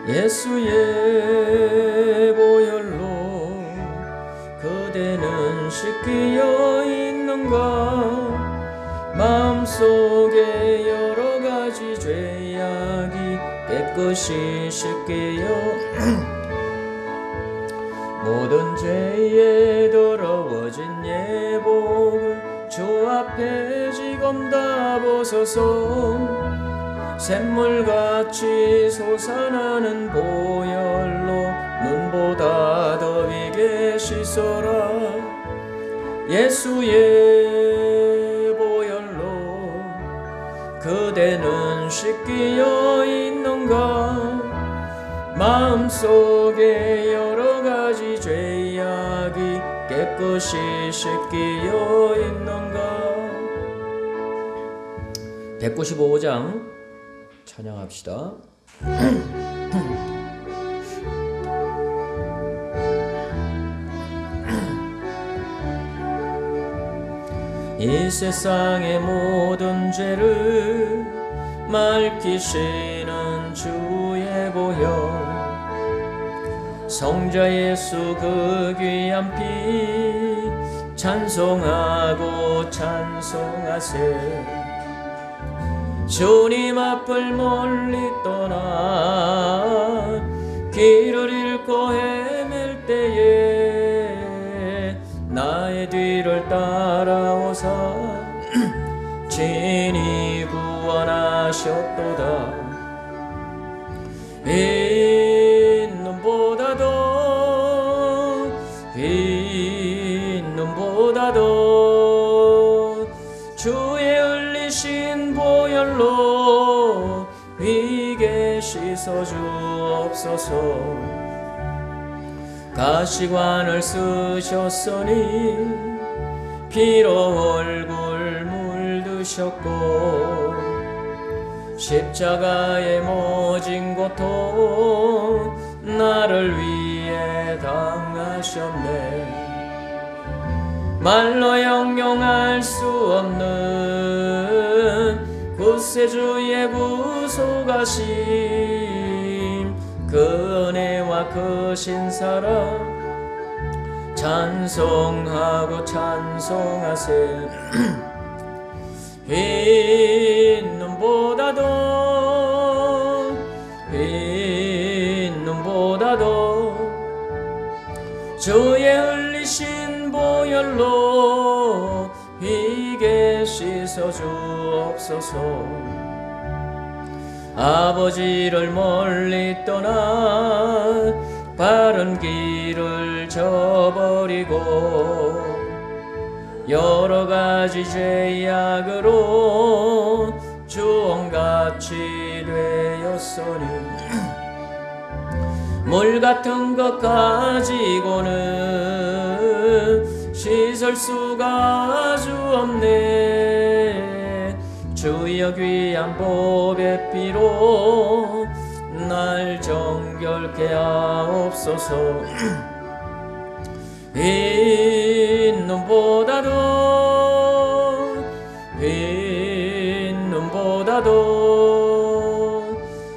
예수의 보혈로 그대는 씻기어 있는가? 마음속에 여러가지 죄악이 깨끗이 씻기어 모든 죄에 더러워진 예복을 주 앞에 지금 다 벗어서 샘물같이 솟아나는 보혈로 눈보다 더위게 씻어라. 예수의 보혈로 그대는 씻기어 있는가? 마음속에 여러가지 죄악이 깨끗이 씻기어 있는가? 195장 찬양합시다. 이 세상의 모든 죄를 맑히시는 주의 보혈, 성자 예수 그 귀한 피 찬송하고 찬송하세. 주님 앞을 멀리 떠나 길을 잃고 헤맬 때에 나의 뒤를 따라오사 친히 구원하셨도다. 흰 눈보다도 주의 흘리신 보혈로 위게 씻어주옵소서. 가시관을 쓰셨으니 피로 얼굴 물드셨고 십자가에 모진 고통 나를 위해 당하셨네. 말로 형용할 수 없는 구세주의 구속하심, 그 은혜와 그 신사랑 찬송하고 찬송하세. 흰 눈보다도 주의 흘리신 보혈로 위게 씻어주옵소서. 아버지를 멀리 떠나 바른 길을 저버리고 여러가지 죄악으로 주홍같이 되었으니 물 같은 것 가지고는 씻을 수가 아주 없네. 주여 귀한 보배 피로 날 정결케 하옵소서. 흰 눈보다도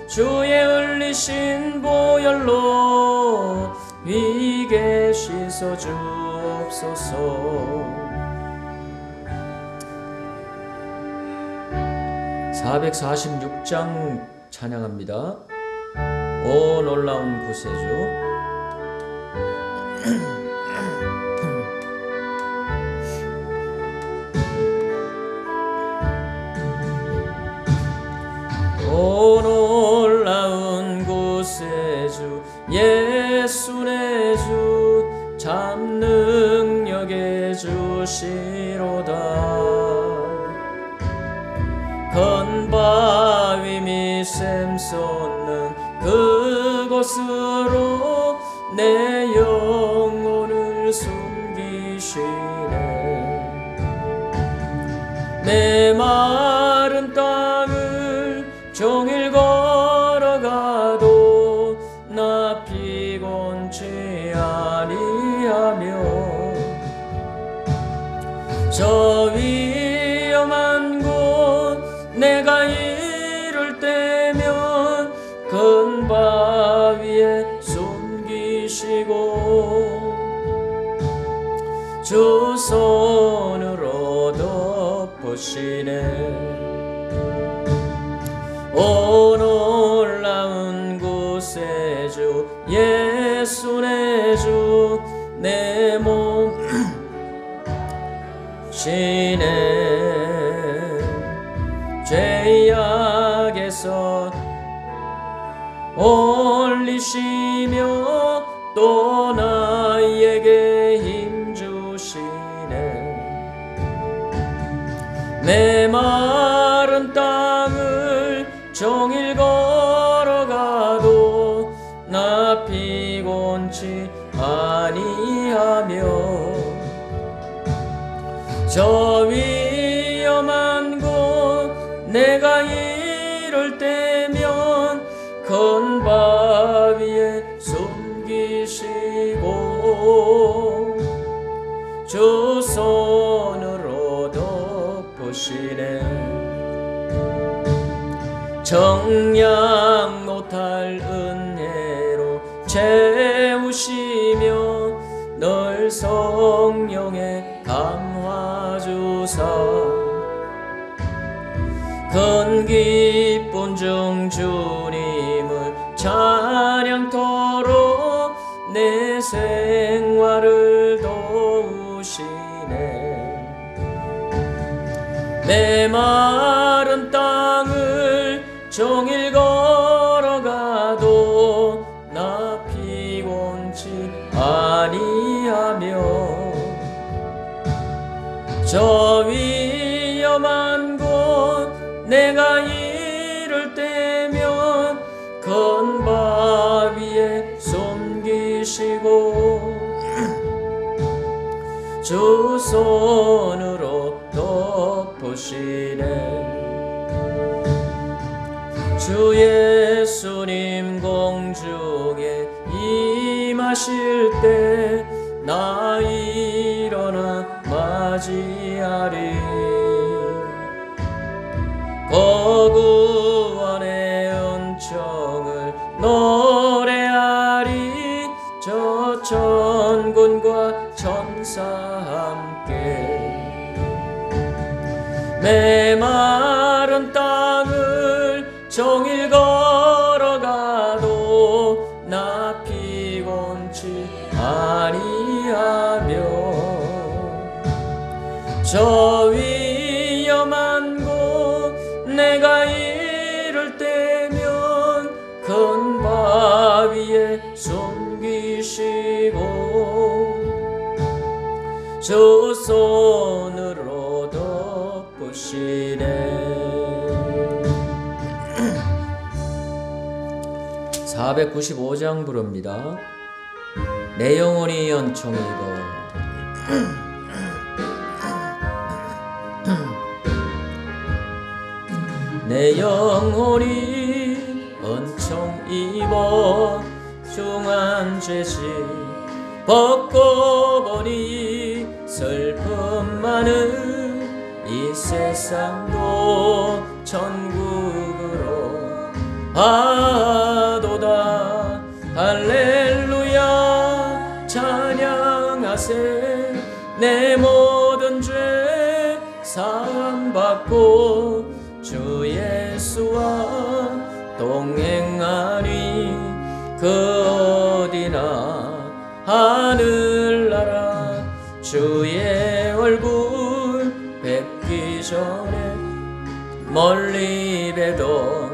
주의 흘리신 보혈로 위게 씻어주옵소서. 446장 찬양합니다. 오 놀라운 구세주. 오 놀라운 구세주 예수 내 주 참 능력의 주시로다. 큰 바위 밑 샘 솟는 그곳으로 내 영혼을 숨기시네. 내 마른 땅을 종일 걸어가도 나 피곤치 아니하며 저 위험한 곳 내가 이를 때면 큰 바위에 숨기시고 주 손으로 덮으시네. 오 놀라운 구세주 예수 내 주 내 몸 시네. 죄악에서 올리시며 또 나에게 힘주시네. 내 마른 땅을 종일 걸어가도 나 피곤치 아니하며 저 위험한 곳 내가 이를 때면 큰 바위에 숨기시고 주 손으로 덮으시네. 정량 못할 은혜로 채우시며 늘 성령의 감화 주사 큰 기쁨 중 주님을 찬양토록 내 생활을 도우시네. 내 마른 땅을 종일 걸어가도 나 피곤치 아니하며 저 위험한 곳 내가 이를 때면 큰 바위에 숨기시고 주 손으로 덮으시네. 주 예수님 공중에 임하실 때 나 일어나 맞이하리. 거구원의 은총을 노래하리. 저 천군과 천사 함께 내 마른 땅을 종일 걸어가도 나 피곤치 아니하며 저 위험한 곳 내가 이를 때면 큰 바위에 숨기시고 주 손으로 덮으시네. 495장 부릅니다. 내 영혼이 연총이고 내 영혼이 은총 입어 중한 죄지 벗고 보니 슬픔 많은 이 세상도 천국으로 하도다. 할렐루야 찬양하세. 내 모든 죄 사함받고 주 예수와 동행하니 그 어디나 하늘나라 주의 얼굴 뵙기 전에 멀리 뵈도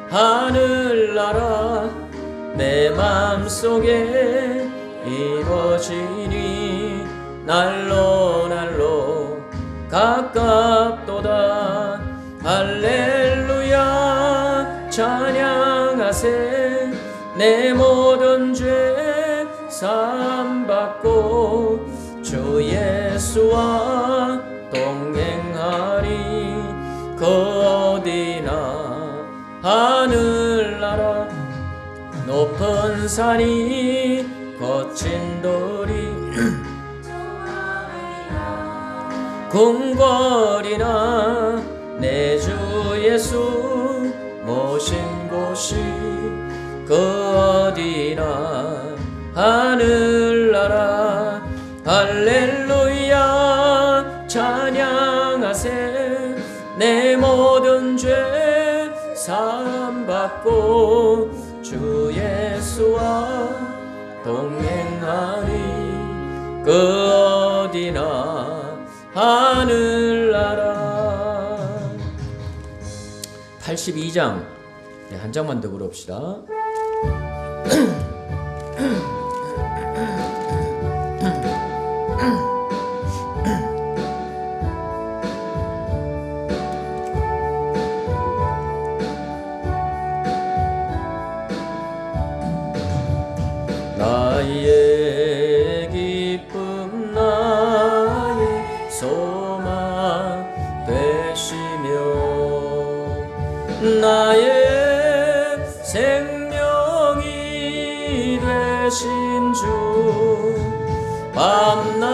하늘나라 내 맘속에 이루어지니 날로 날로 가깝도다. 할렐루야 찬양하세. 내 모든 죄 사함받고 주 예수와 동행하리. 그 어디나 하늘나라 높은 산이 거친 돌이 궁궐이나 내 주 예수 모신 곳이 그 어디나 하늘나라. 할렐루야 찬양하세. 내 모든 죄 사함받고 주 예수와 동행하리. 그 어디나 하늘나라. 82장 한 장만 더 부릅시다. 나의 기쁨 나의 소망 되시며 나의 생명이 되신 주 밤낮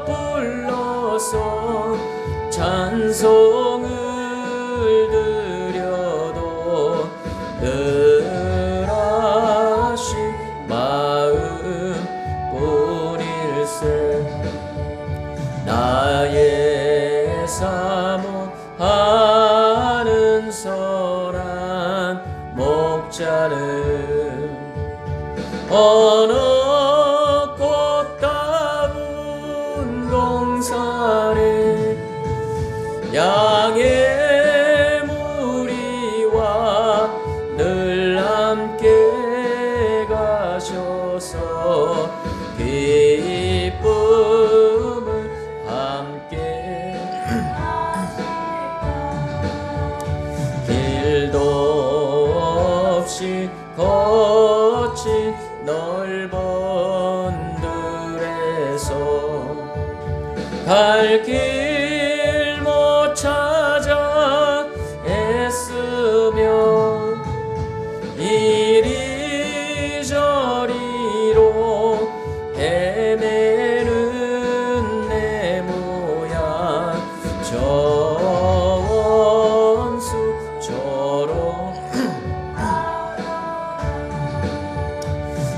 불러서 찬송을 드려도 늘 하신 마음 뿐일세. 나의 사모하는 선한 목자는 어느 꽃다운 동산에 양의 무리와 늘 함께 가셔서 기쁨을 함께 길도 없이 거친 넓은 들에서 갈 길 못 찾아 애쓰며 이리저리로 헤매는 내 모양 저 원수처럼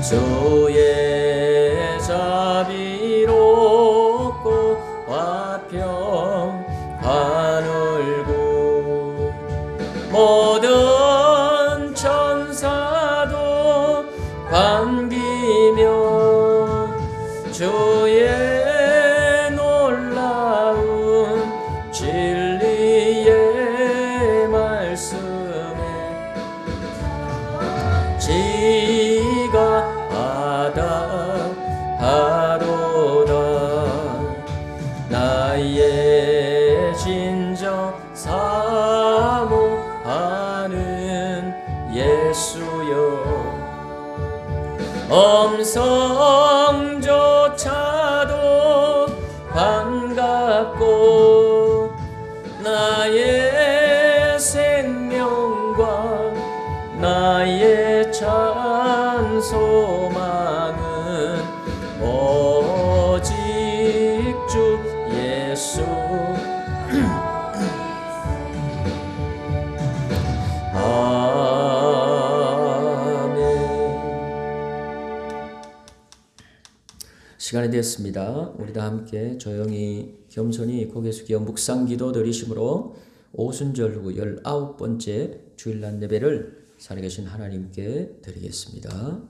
주의 자비롭고 화평한 얼굴 모든 천사도 반기며 주의 놀라운 진리의 말씀에 지가하도다. 나의 진정 사모하는 예수여 음성조차도 반갑고 나의 생명과 나의 찬 소망은 오직 주 예수. 시간이 되었습니다. 우리 다 함께 조용히 겸손히 고개 숙여 묵상 기도 드리심으로 오순절 후 19번째 주일날 예배를 살아계신 하나님께 드리겠습니다.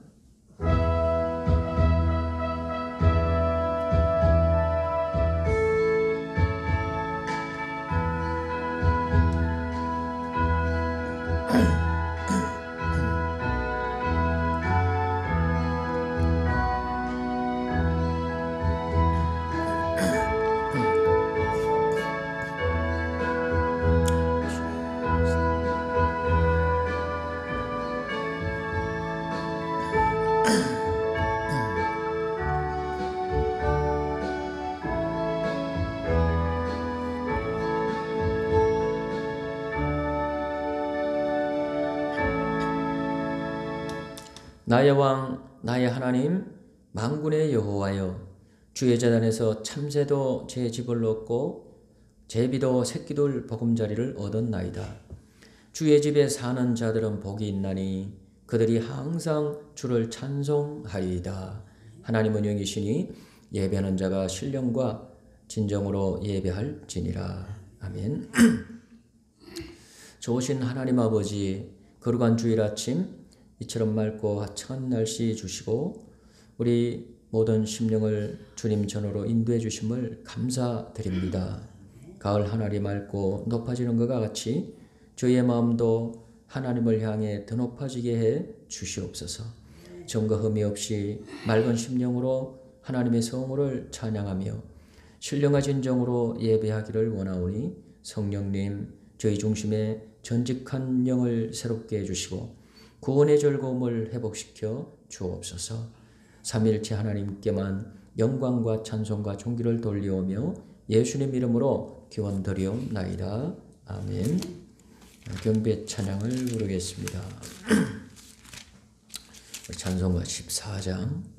나의 왕 나의 하나님 만군의 여호와여, 주의 제단에서 참새도 제 집을 얻고 제비도 새끼들 보금자리를 얻었나이다. 주의 집에 사는 자들은 복이 있나니 그들이 항상 주를 찬송하리이다. 하나님은 영이시니 예배하는 자가 신령과 진정으로 예배할지니라. 아멘. 좋으신 하나님 아버지, 거룩한 주일 아침 이처럼 맑고 화창한 날씨 주시고 우리 모든 심령을 주님 전으로 인도해 주심을 감사드립니다. 가을 하늘이 맑고 높아지는 것과 같이 저희의 마음도 하나님을 향해 더 높아지게 해 주시옵소서. 정과 흠이 없이 맑은 심령으로 하나님의 성호를 찬양하며 신령과 진정으로 예배하기를 원하오니 성령님, 저희 중심에 전직한 영을 새롭게 해주시고 구원의 즐거움을 회복시켜 주옵소서. 삼위일체 하나님께만 영광과 찬송과 존귀를 돌리오며 예수님 이름으로 기원드리옵나이다. 아멘. 경배 찬양을 부르겠습니다. 찬송가 14장.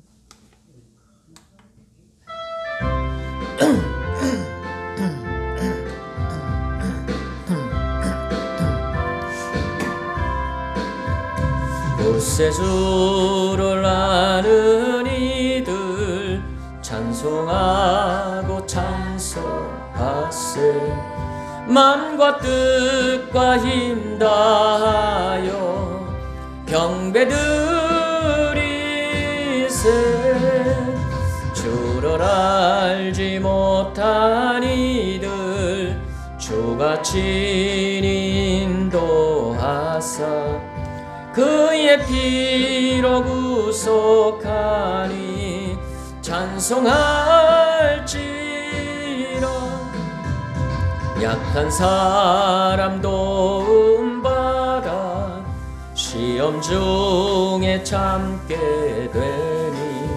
굳세 주를 아는 이들 찬송하고 찬송하세. 만과 뜻과 힘 다하여 경배드리세. 주를 알지 못한 이들 주가 친히 인도하사 그의 피로 구속하니 찬송할지라. 약한 사람 도움받아 시험 중에 참게 되니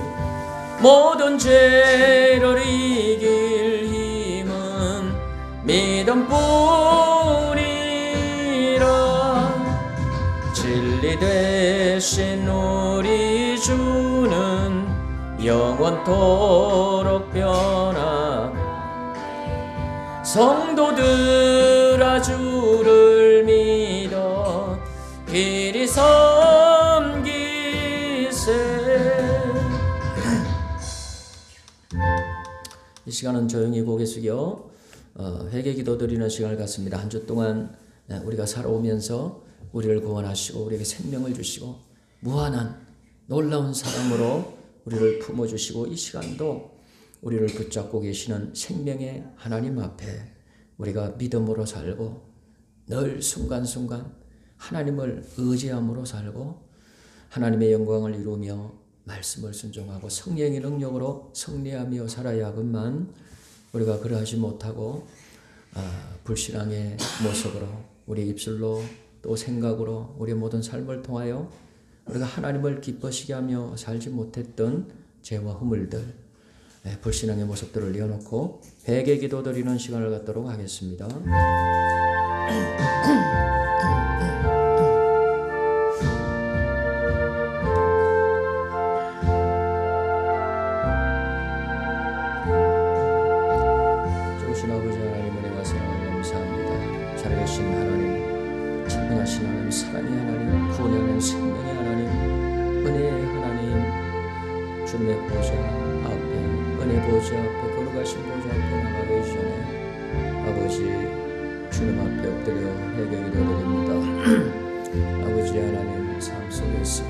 모든 죄를 이길 힘은 믿음뿐이라. 진리 되신 우리 주는 영원토록 변함. 성도들아 주를 믿어 길이 섬기세. 이 시간은 조용히 고개 숙여 회개 기도 드리는 시간을 갖습니다. 한 주 동안 우리가 살아오면서 우리를 구원하시고 우리에게 생명을 주시고 무한한 놀라운 사랑으로 우리를 품어주시고 이 시간도 우리를 붙잡고 계시는 생명의 하나님 앞에 우리가 믿음으로 살고 늘 순간순간 하나님을 의지함으로 살고 하나님의 영광을 이루며 말씀을 순종하고 성령의 능력으로 승리하며 살아야 하건만 우리가 그러하지 못하고 불신앙의 모습으로 우리 입술로 또 생각으로 우리 모든 삶을 통하여 우리가 하나님을 기뻐시게 하며 살지 못했던 죄와 허물들, 불신앙의 모습들을 내어놓고 회개 기도 드리는 시간을 갖도록 하겠습니다. 좋으신 아버지 하나님, 은혜와 사랑을 감사합니다. 살아계신 하나님, 진능하신 하나님, 사랑의 하나님, 구원의 하나님, 생명의 하나님, 은혜의 하나님, 주님의 보좌 앞에, 은혜 보좌 앞에, 거룩하신 보좌 앞에 나가기 전에 아버지 주님 앞에 엎드려 회개 기도드립니다. 아버지 하나님 삶 속에서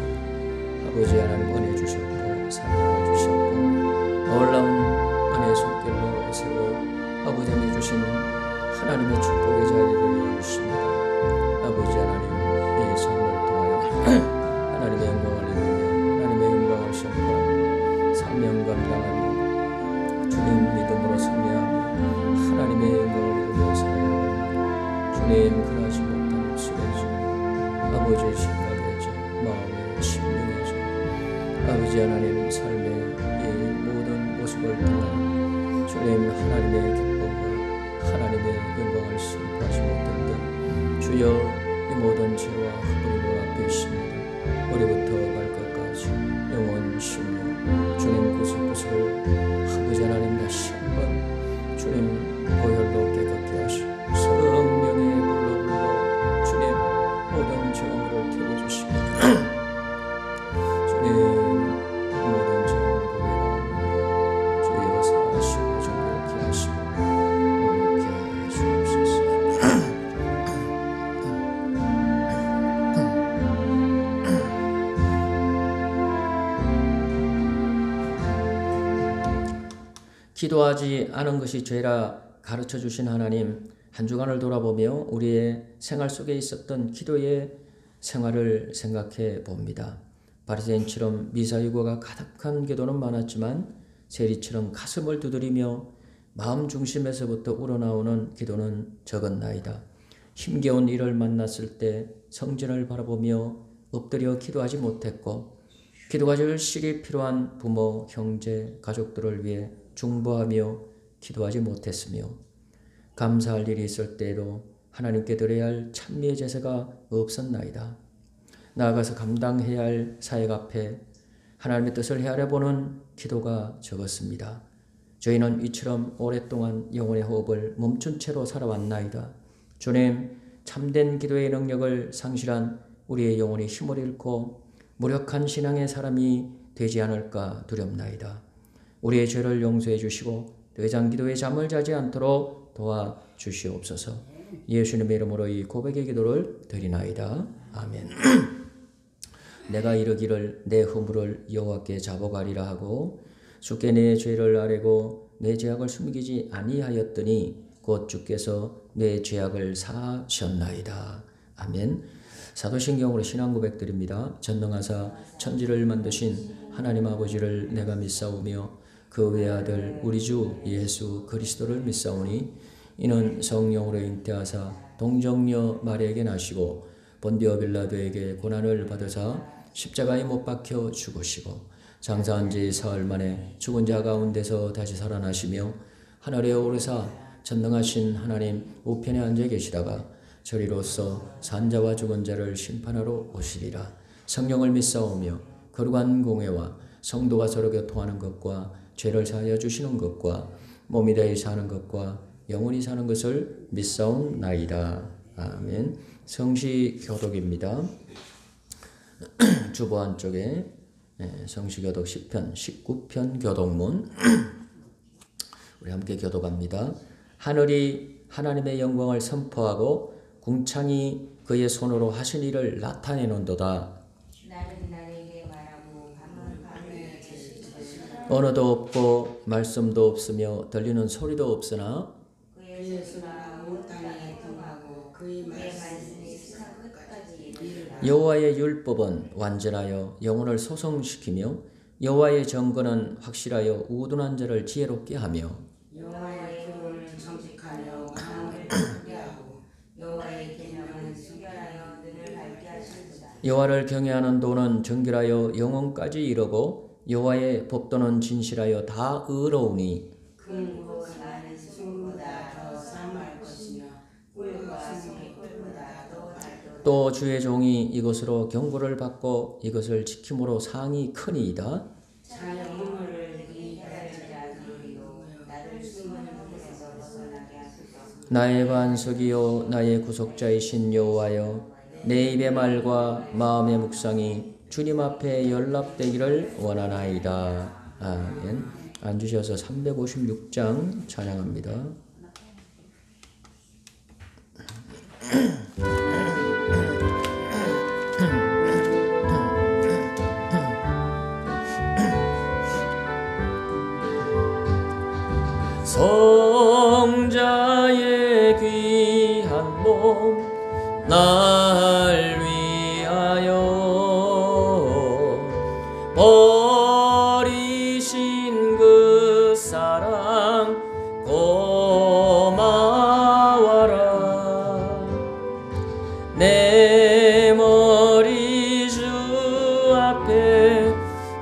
아버지 하나님 은혜 주셨고 사명을 주셨고 놀라운 은혜 손길로 세워 아버지 하나님 주신 하나님의 축복의 자리를 주십니다. 아버지 하나님 이 삶을 통하여 하나님의 영광을 누리며 하나님의 영광을 선포하며 사명 감당하며 주님 믿음으로 승리하며 하나님의 영광을 이루며 살아야 합니다. 주님 그러하지 못한 입술에서 아버지의 생각에서 마음에 심령에서 아버지 하나님 삶의 이 모든 모습을 통하여 주님 하나님의 기쁨과 하나님의 영광을 선포하지 못한 듯 주여 이 모든 죄와 허물이 앞에 있습니다. 머리부터 발끝까지 영원 심령 주님 구석구석을 아버지 하나님 다시 한번 주님 보혈로 깨끗게 하시고 성령의 불로 불러 주님 모든 죄악을 태워주시고 주님 모든 죄악을 고백하며 주여 사하시고 정결케 하시고 옳게 하여 주옵소서. 기도하지 않은 것이 죄라 가르쳐 주신 하나님, 한 주간을 돌아보며 우리의 생활 속에 있었던 기도의 생활을 생각해 봅니다. 바리새인처럼 미사유고가 가득한 기도는 많았지만 세리처럼 가슴을 두드리며 마음 중심에서부터 우러나오는 기도는 적었나이다. 힘겨운 일을 만났을 때 성전을 바라보며 엎드려 기도하지 못했고 기도가 절실히 필요한 부모, 형제, 가족들을 위해 중보하며 기도하지 못했으며 감사할 일이 있을 때에도 하나님께 드려야 할 찬미의 제사가 없었나이다. 나아가서 감당해야 할 사역 앞에 하나님의 뜻을 헤아려보는 기도가 적었습니다. 저희는 이처럼 오랫동안 영혼의 호흡을 멈춘 채로 살아왔나이다. 주님, 참된 기도의 능력을 상실한 우리의 영혼이 힘을 잃고 무력한 신앙의 사람이 되지 않을까 두렵나이다. 우리의 죄를 용서해 주시고 대장기도에 잠을 자지 않도록 도와주시옵소서. 예수님의 이름으로 이 고백의 기도를 드리나이다. 아멘. 내가 이르기를 내 허물을 여호와께 자복하리라 하고 주께 내 죄를 아뢰고 내 죄악을 숨기지 아니하였더니 곧 주께서 내 죄악을 사하셨나이다. 아멘. 사도신경으로 신앙 고백드립니다. 전능하사 천지를 만드신 하나님 아버지를 내가 믿사오며 그 외아들 우리 주 예수 그리스도를 믿사오니 이는 성령으로 잉태하사 동정녀 마리아에게 나시고 본디오 빌라도에게 고난을 받으사 십자가에 못 박혀 죽으시고 장사한 지 사흘 만에 죽은 자 가운데서 다시 살아나시며 하늘에 오르사 전능하신 하나님 우편에 앉아 계시다가 저리로서 산자와 죽은 자를 심판하러 오시리라. 성령을 믿사오며 거룩한 공회와 성도가 서로 교통하는 것과 죄를 사하여 주시는 것과 몸이 되어 사는 것과 영원히 사는 것을 믿사옵나이다. 아멘. 성시교독입니다. 주보 한쪽에 성시교독 10편 19편 교독문 우리 함께 교독합니다. 하늘이 하나님의 영광을 선포하고 궁창이 그의 손으로 하신 일을 나타내는도다. 언어도 없고 말씀도 없으며 들리는 소리도 없으나 그의 수나 온 땅에 통하고 그의 말씀이 세상 끝까지 이르리라. 여호와의 율법은 완전하여 영혼을 소성시키며 여호와의 정권은 확실하여 우둔한 자를 지혜롭게 하며 여호와의 규를 정직하여 마음을 크게 하고 여호와의 계명은 순결하여 눈을 밝게 하시리라. 여호와를 경외하는 도는 정결하여 영혼까지 이르고 여호와의 법도는 진실하여 다 의로우니 금고 나는 수금보다 더 사모할 것이며 꿀과 숨이 꿀보다 더 달도다. 또 주의 종이 이것으로 경고를 받고 이것을 지킴으로 상이 크니이다. 자녀 허물을 이해하지 않으리요 나를 숨은 곳에서 벗어나게 하소서. 나의 반석이요 나의 구속자이신 여호와여 내 입의 말과 마음의 묵상이 주님 앞에 연락되기를 원하나이다. 아멘. 앉으셔서 356장 찬양합니다.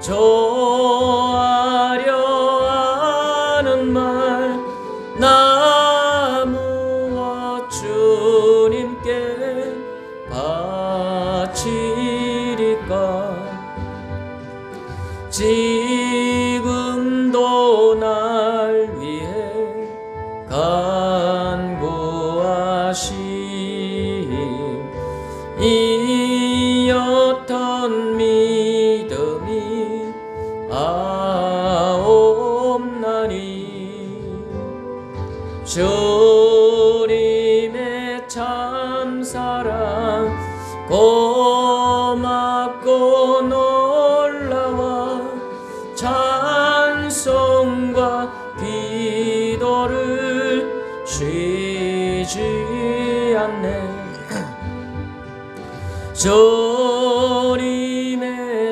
좋아하려 하는 말 나무와 주님께 바치리까. 지금도 날 위해 간구하시 이 어떤 믿음이 아옵나니. 주님의 참사랑 고맙고 놀라워 찬송과 기도를 쉬지 않네. 주님의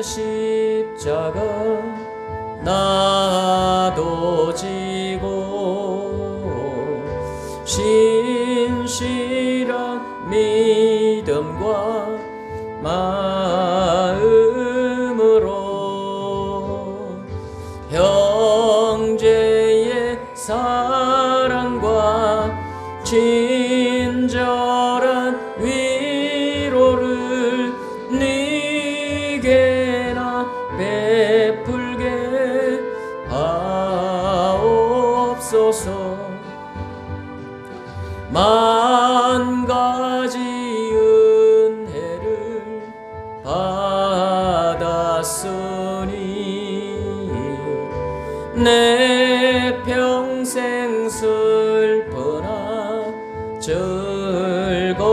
십자가 나도 지고 신실한 믿음과 마음으로 형제의 사랑과 친절한 위로를 네게나 베풀게 하옵소서. 만 가지 은혜를 받았으니 내 평생 슬프나 즐거우나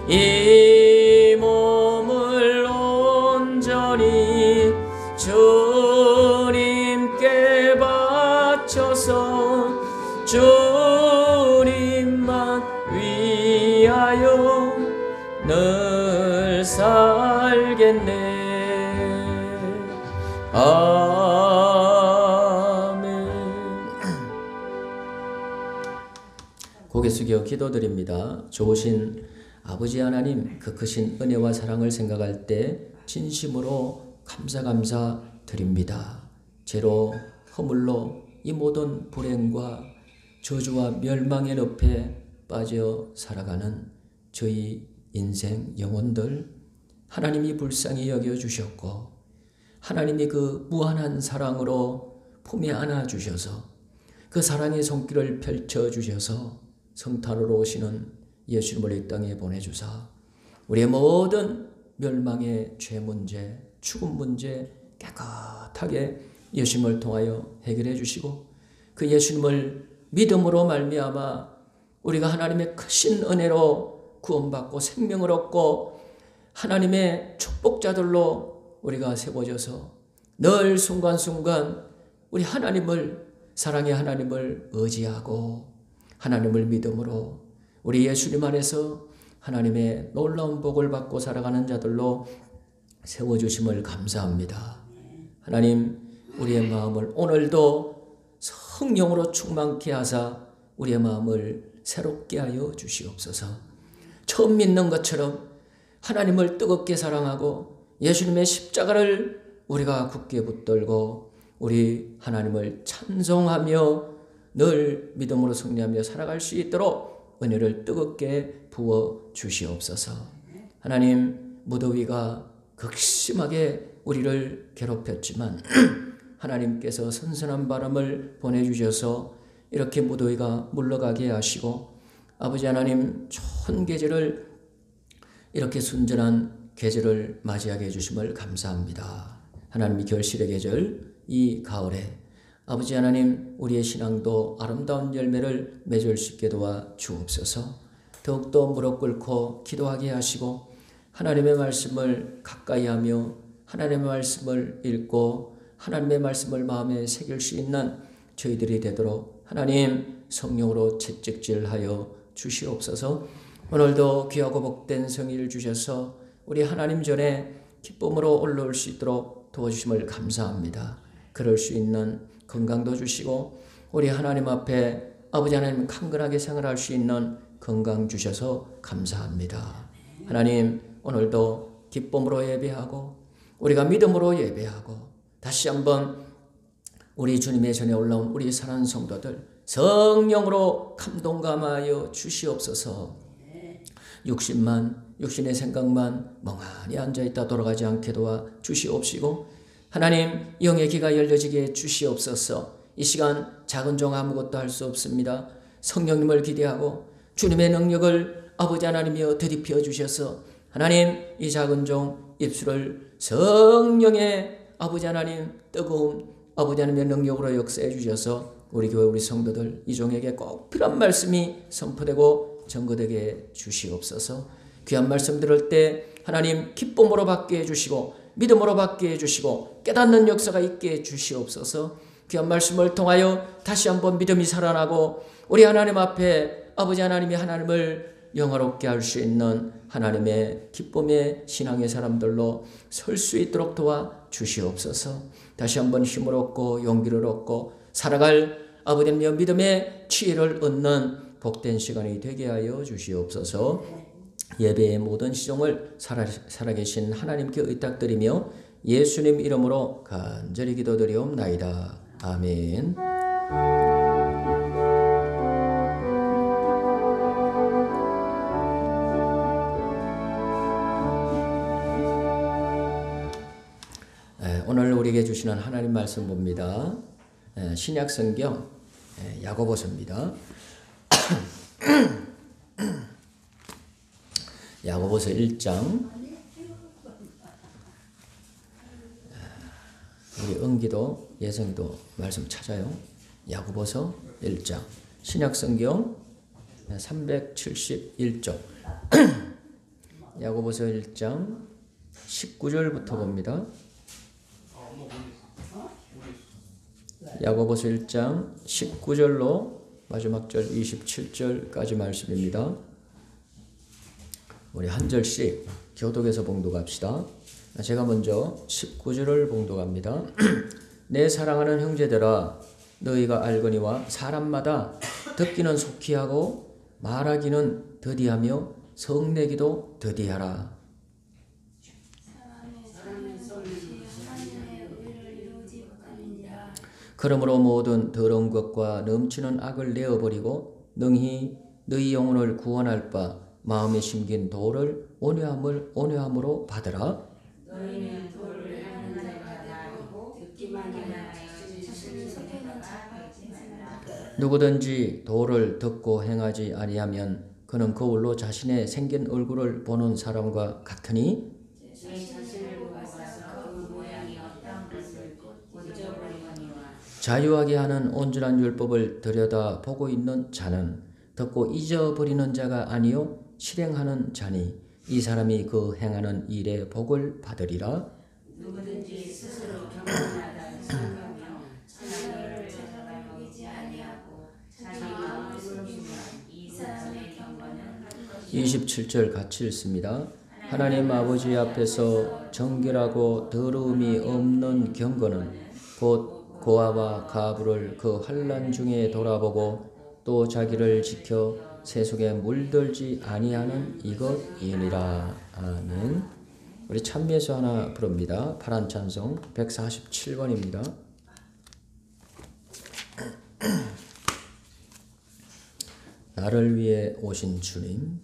이 몸을 온전히 주님께 바쳐서 주님만 위하여 늘 살겠네. 아멘. 고개 숙여 기도드립니다. 좋으신 아버지 하나님, 그 크신 은혜와 사랑을 생각할 때 진심으로 감사 드립니다. 죄로 허물로 이 모든 불행과 저주와 멸망의 늪에 빠져 살아가는 저희 인생 영혼들 하나님이 불쌍히 여겨주셨고 하나님이 그 무한한 사랑으로 품에 안아주셔서 그 사랑의 손길을 펼쳐주셔서 성탄으로 오시는 예수님을 이 땅에 보내주사 우리의 모든 멸망의 죄 문제, 죽음 문제 깨끗하게 예수님을 통하여 해결해 주시고 그 예수님을 믿음으로 말미암아 우리가 하나님의 크신 은혜로 구원받고 생명을 얻고 하나님의 축복자들로 우리가 세워져서 늘 순간순간 우리 하나님을 사랑의 하나님을 의지하고 하나님을 믿음으로 우리 예수님 안에서 하나님의 놀라운 복을 받고 살아가는 자들로 세워주심을 감사합니다. 하나님, 우리의 마음을 오늘도 성령으로 충만케 하사 우리의 마음을 새롭게 하여 주시옵소서. 처음 믿는 것처럼 하나님을 뜨겁게 사랑하고 예수님의 십자가를 우리가 굳게 붙들고 우리 하나님을 찬송하며 늘 믿음으로 승리하며 살아갈 수 있도록 은혜를 뜨겁게 부어 주시옵소서. 하나님, 무더위가 극심하게 우리를 괴롭혔지만 하나님께서 선선한 바람을 보내주셔서 이렇게 무더위가 물러가게 하시고 아버지 하나님 좋은 계절을 이렇게 순전한 계절을 맞이하게 해주심을 감사합니다. 하나님이 결실의 계절 이 가을에 아버지 하나님 우리의 신앙도 아름다운 열매를 맺을 수 있게 도와 주옵소서. 더욱더 무릎 꿇고 기도하게 하시고 하나님의 말씀을 가까이 하며 하나님의 말씀을 읽고 하나님의 말씀을 마음에 새길 수 있는 저희들이 되도록 하나님 성령으로 채찍질하여 주시옵소서. 오늘도 귀하고 복된 성의를 주셔서 우리 하나님 전에 기쁨으로 올라올 수 있도록 도와주심을 감사합니다. 그럴 수 있는 건강도 주시고 우리 하나님 앞에 아버지 하나님 강건하게 생활할 수 있는 건강 주셔서 감사합니다. 하나님 오늘도 기쁨으로 예배하고 우리가 믿음으로 예배하고 다시 한번 우리 주님의 전에 올라온 우리 사랑하는 성도들 성령으로 감동감하여 주시옵소서. 육신의 생각만 멍하니 앉아있다 돌아가지 않게 도와 주시옵시고 하나님 영의 귀가 열려지게 주시옵소서. 이 시간 작은 종 아무것도 할 수 없습니다. 성령님을 기대하고 주님의 능력을 아버지 하나님이여 드리펴 주셔서 하나님 이 작은 종 입술을 성령의 아버지 하나님 뜨거운 아버지 하나님의 능력으로 역사해 주셔서 우리 교회 우리 성도들 이 종에게 꼭 필요한 말씀이 선포되고 전거되게 주시옵소서. 귀한 말씀 들을 때 하나님 기쁨으로 받게 해주시고 믿음으로 받게 해주시고 깨닫는 역사가 있게 해주시옵소서. 귀한 말씀을 통하여 다시 한번 믿음이 살아나고 우리 하나님 앞에 아버지 하나님이 하나님을 영화롭게 할 수 있는 하나님의 기쁨의 신앙의 사람들로 설 수 있도록 도와 주시옵소서. 다시 한번 힘을 얻고 용기를 얻고 살아갈 아버지의 믿음의 지혜를 얻는 복된 시간이 되게 하여 주시옵소서. 예배의 모든 시종을 살아계신 하나님께 의탁드리며 예수님 이름으로 간절히 기도드리옵나이다. 아멘. 오늘 우리에게 주시는 하나님 말씀 봅니다. 신약 성경 야고보서입니다. 야고보서 1장. 우리 은기도 예성이도 말씀 찾아요. 야고보서 1장. 신약 성경 371쪽. 야고보서 1장 19절부터 봅니다. 야고보서 1장 19절로 마지막 절 27절까지 말씀입니다. 우리 한 절씩 교독해서 봉독합시다. 제가 먼저 19절을 봉독합니다. 내 사랑하는 형제들아 너희가 알거니와 사람마다 듣기는 속히 하고 말하기는 더디하며 성내기도 더디하라. 그러므로 모든 더러운 것과 넘치는 악을 내어버리고 능히 너희 영혼을 구원할 바 마음에 심긴 도를 온유함으로 받으라. 너희는 도를 하는 자가 아니고 듣기만 하나 누구든지 도를 듣고 행하지 아니하면 그는 거울로 자신의 생긴 얼굴을 보는 사람과 같으니 자유하게 하는 온전한 율법을 들여다 보고 있는 자는 듣고 잊어버리는 자가 아니요 실행하는 자니 이 사람이 그 행하는 일에 복을 받으리라. 누구든지 스스로 경건하다 생각하며 자기를 찾아가지 아니하고 자기 마음을 숨기면 이 사람의 경건은 27절 같이 읽습니다. 하나님 아버지 앞에서 정결하고 더러움이 없는 경건은 곧 고아와 가부를 그 환난 중에 돌아보고 또 자기를 지켜 세속에 물들지 아니하는 이것이니라. 아멘. 우리 찬미에서 하나 부릅니다. 파란 찬송 147번입니다. 나를 위해 오신 주님.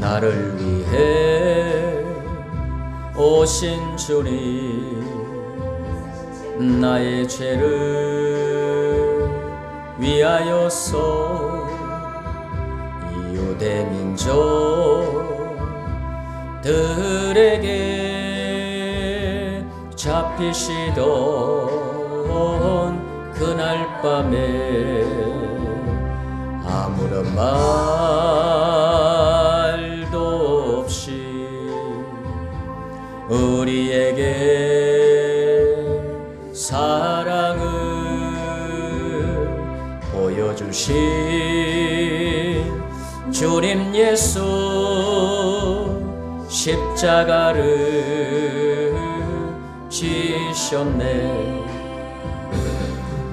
나를 위해 오신 주님 나의 죄를 위하여서 이웃의 민족들에게 잡히시던 그날 밤에 아무런 말도 없이 우리에게 사랑을 보여주신 주님 예수 십자가를 지셨네.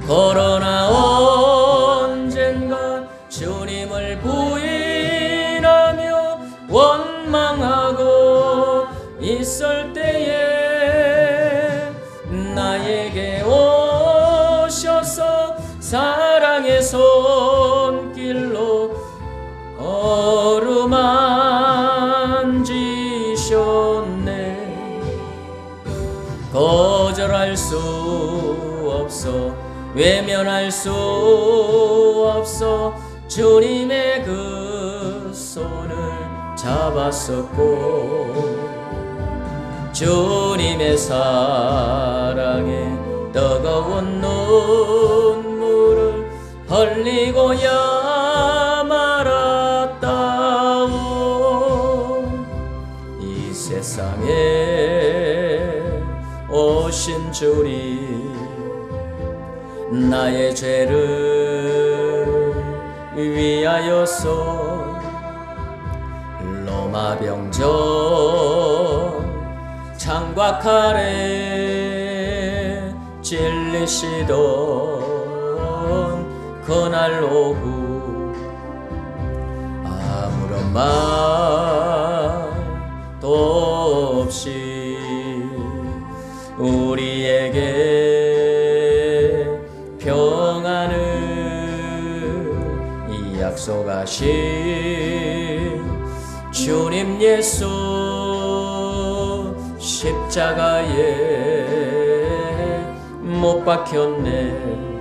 그러나 언젠가 주님을 부인하며 원망하고 있을 때에 나에게 오셔서 사랑의 손길로 어루만지셨네. 거절할 수 없어, 외면할 수 없어 주님의 그 손을 잡았었고, 주님의 사랑에 뜨거운 눈물을 흘리고야 말았다오. 이 세상에 오신 주님, 나의 죄를 위하여서 로마 병정 창과 칼에 찔리시던 그날 오후 아무런 말도 없이 우리에게 평안을 약속하신 주님 예수, 십자가에 못 박혔네.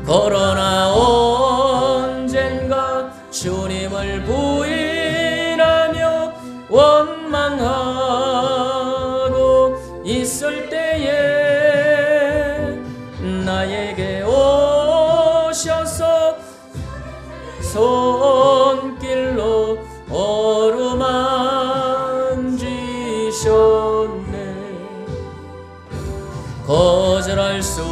그러나 언젠가 주님을 부인하며 원망하고 있을 때에 나에게 오셔서 손길로 어루만지셨네. 거절할 수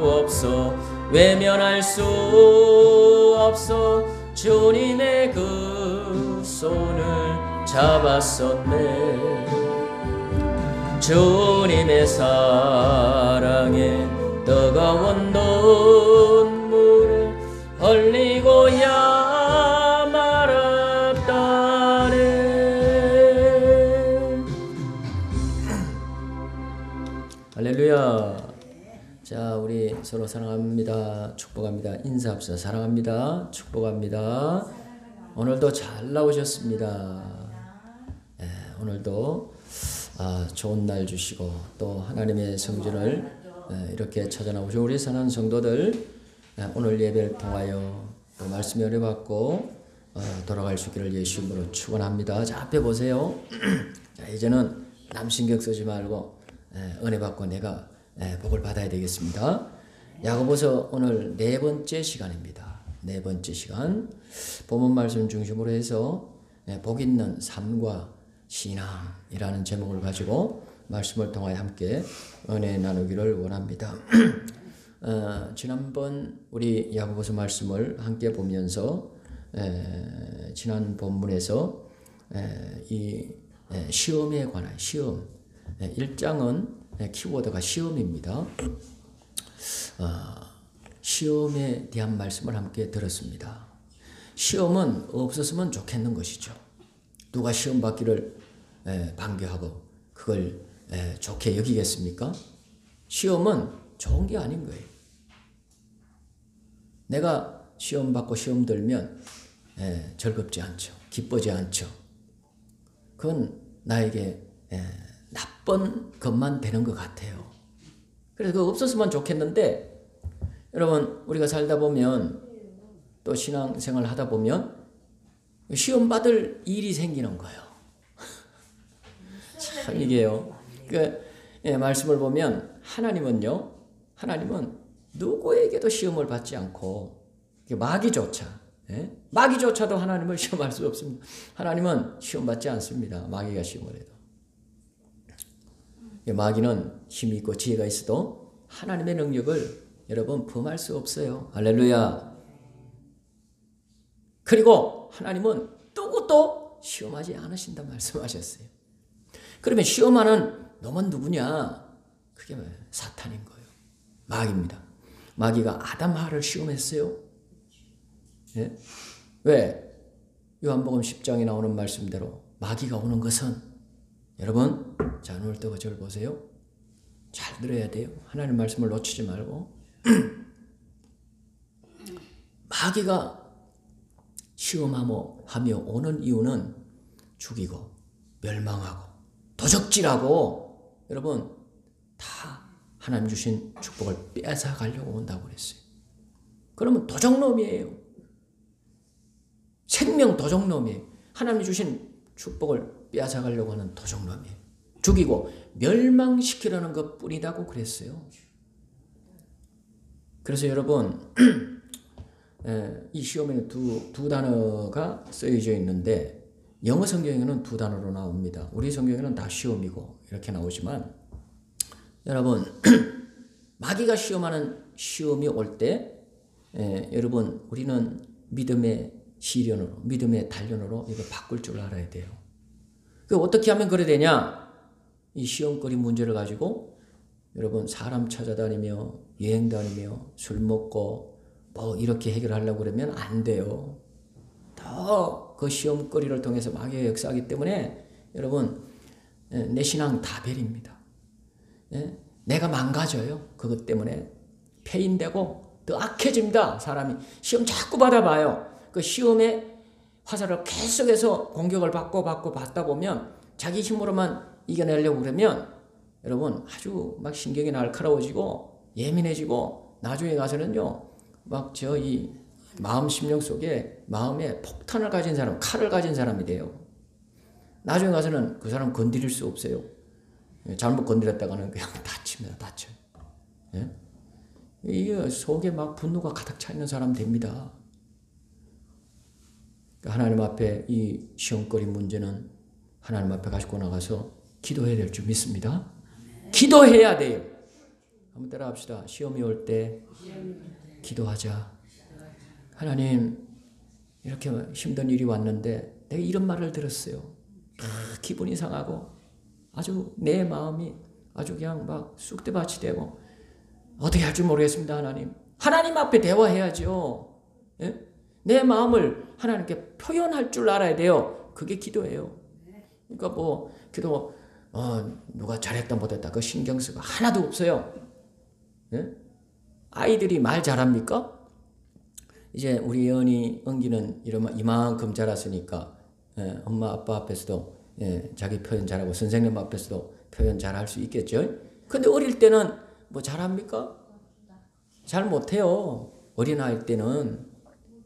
없어, 외면할 수 없어 주님의 그 손을 잡았었네. 주님의 사랑에 뜨거운 눈물을 흘리고야 말았다네. 할렐루야. 자, 우리 서로 사랑합니다. 축복합니다. 인사합시다. 사랑합니다. 축복합니다. 오늘도 잘 나오셨습니다. 오늘도 좋은 날 주시고 또 하나님의 성전을 이렇게 찾아 나오신 우리 사랑하는 성도들, 오늘 예배를 통하여 또 말씀이 은혜받고 돌아갈 수 있기를 예수 이름으로 축원합니다. 자, 앞에 보세요. 자, 이제는 남 신경 쓰지 말고 은혜받고 내가 복을 받아야 되겠습니다. 야고보서 오늘 네 번째 시간입니다. 네 번째 시간, 본문 말씀 중심으로 해서 복 있는 삶과 신앙이라는 제목을 가지고 말씀을 통하여 함께 은혜 나누기를 원합니다. 지난번 우리 야고보서 말씀을 함께 보면서 지난 본문에서 이 시험에 관한 시험, 1장은 키워드가 시험입니다. 시험에 대한 말씀을 함께 들었습니다. 시험은 없었으면 좋겠는 것이죠. 누가 시험 받기를 반겨하고 그걸 좋게 여기겠습니까? 시험은 좋은 게 아닌 거예요. 내가 시험 받고 시험 들면 즐겁지 않죠. 기쁘지 않죠. 그건 나에게 나쁜 것만 되는 것 같아요. 그래서 그거 없었으면 좋겠는데, 여러분, 우리가 살다 보면 또 신앙생활 하다 보면 시험 받을 일이 생기는 거예요. 참 이게요. 말씀을 보면 하나님은 누구에게도 시험을 받지 않고, 마귀조차도 하나님을 시험할 수 없습니다. 하나님은 시험 받지 않습니다. 마귀가 시험을 해도. 마귀는 힘이 있고 지혜가 있어도 하나님의 능력을 여러분 범할 수 없어요. 할렐루야. 그리고 하나님은 누구도 시험하지 않으신다 말씀하셨어요. 그러면 시험하는 놈은 누구냐? 그게 뭐예요? 사탄인 거예요. 마귀입니다. 마귀가 아담 하와를 시험했어요. 예? 왜? 요한복음 10장에 나오는 말씀대로 마귀가 오는 것은, 여러분, 자, 오늘도 그 절 보세요. 잘 들어야 돼요. 하나님 말씀을 놓치지 말고. 마귀가 시험하며 오는 이유는 죽이고 멸망하고 도적질하고, 여러분, 다 하나님 주신 축복을 빼앗아 가려고 온다고 그랬어요. 그러면 도적놈이에요. 생명 도적놈이에요. 하나님 주신 축복을 빼앗아 가려고 하는 도적놈이에요. 죽이고 멸망시키려는 것뿐이라고 그랬어요. 그래서 여러분, 이 시험에는 두 단어가 쓰여져 있는데, 영어 성경에는 두 단어로 나옵니다. 우리 성경에는 다 시험이고 이렇게 나오지만, 여러분, 마귀가 시험하는 시험이 올 때, 여러분, 우리는 믿음의 시련으로, 믿음의 단련으로 이거 바꿀 줄 알아야 돼요. 어떻게 하면 그래 되냐? 이 시험거리 문제를 가지고 여러분, 사람 찾아다니며 여행 다니며 술 먹고 뭐 이렇게 해결하려고 그러면 안 돼요. 더 그 시험거리를 통해서 마귀가 역사하기 때문에 여러분, 내 신앙 다 베립니다. 내가 망가져요. 그것 때문에 폐인되고 더 악해집니다. 사람이 시험 자꾸 받아봐요. 그 시험에 화살을 계속해서 공격을 받다 보면 자기 힘으로만 이겨내려고 그러면 여러분, 아주 막 신경이 날카로워지고 예민해지고, 나중에 가서는요, 막 이 마음 심령 속에 마음에 폭탄을 가진 사람, 칼을 가진 사람이 돼요. 나중에 가서는 그 사람 건드릴 수 없어요. 잘못 건드렸다가는 그냥 다칩니다. 다쳐요. 예? 이게 속에 막 분노가 가득 차 있는 사람 됩니다. 하나님 앞에 이 시험거리 문제는 하나님 앞에 가지고 나가서 기도해야 될 줄 믿습니다. 기도해야 돼요. 한번 따라합시다. 시험이 올 때 기도하자. 하나님, 이렇게 힘든 일이 왔는데 내가 이런 말을 들었어요. 기분이 상하고 아주 내 마음이 아주 그냥 막 쑥대밭이 되고 어떻게 할 줄 모르겠습니다. 하나님 앞에 대화해야죠. 예? 내 마음을 하나님께 표현할 줄 알아야 돼요. 그게 기도예요. 그러니까 뭐 기도 누가 잘했다 못했다 그 신경 쓰고 하나도 없어요. 예? 아이들이 말 잘합니까? 이제 우리 예언이 은기는 이만큼 자랐으니까 엄마 아빠 앞에서도 자기 표현 잘하고 선생님 앞에서도 표현 잘할 수 있겠죠. 근데 어릴 때는 뭐 잘합니까? 잘 못해요. 어린아이 때는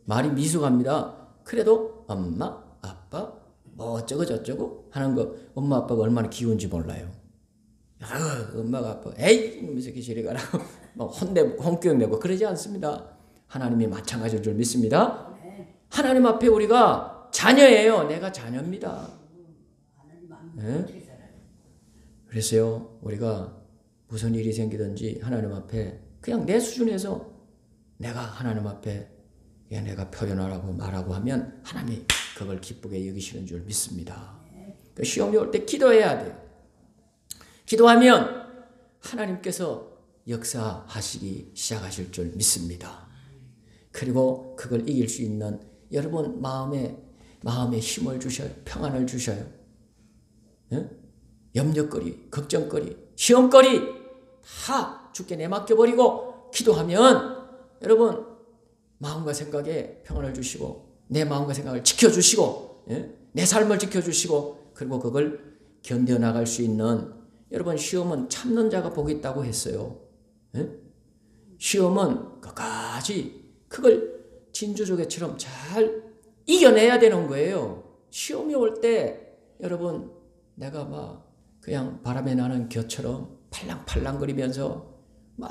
말이 미숙합니다. 그래도 엄마 아빠 뭐 어쩌고 저쩌고 하는 거 엄마 아빠가 얼마나 귀여운지 몰라요. 엄마가 아빠 에이 이놈의 새끼 저리 가라고 막 혼내고 혼격 내고 그러지 않습니다. 하나님이 마찬가지일 줄 믿습니다. 하나님 앞에 우리가 자녀예요. 내가 자녀입니다. 네? 그래서요, 우리가 무슨 일이 생기든지 하나님 앞에 그냥 내 수준에서 내가 하나님 앞에 내가 표현하라고 말하고 하면 하나님이 그걸 기쁘게 여기시는 줄 믿습니다. 그 시험이 올 때 기도해야 돼요. 기도하면 하나님께서 역사하시기 시작하실 줄 믿습니다. 그리고 그걸 이길 수 있는 여러분 마음에 힘을 주셔요. 평안을 주셔요. 예? 염려거리, 걱정거리, 시험거리 다 주께 내맡겨버리고 기도하면 여러분 마음과 생각에 평안을 주시고 내 마음과 생각을 지켜주시고 내 삶을 지켜주시고 그리고 그걸 견뎌나갈 수 있는, 여러분 시험은 참는 자가 복이 있다고 했어요. 시험은 끝까지 그걸 진주조개처럼 잘 이겨내야 되는 거예요. 시험이 올 때 여러분 내가 막 그냥 바람에 나는 겨처럼 팔랑팔랑거리면서 막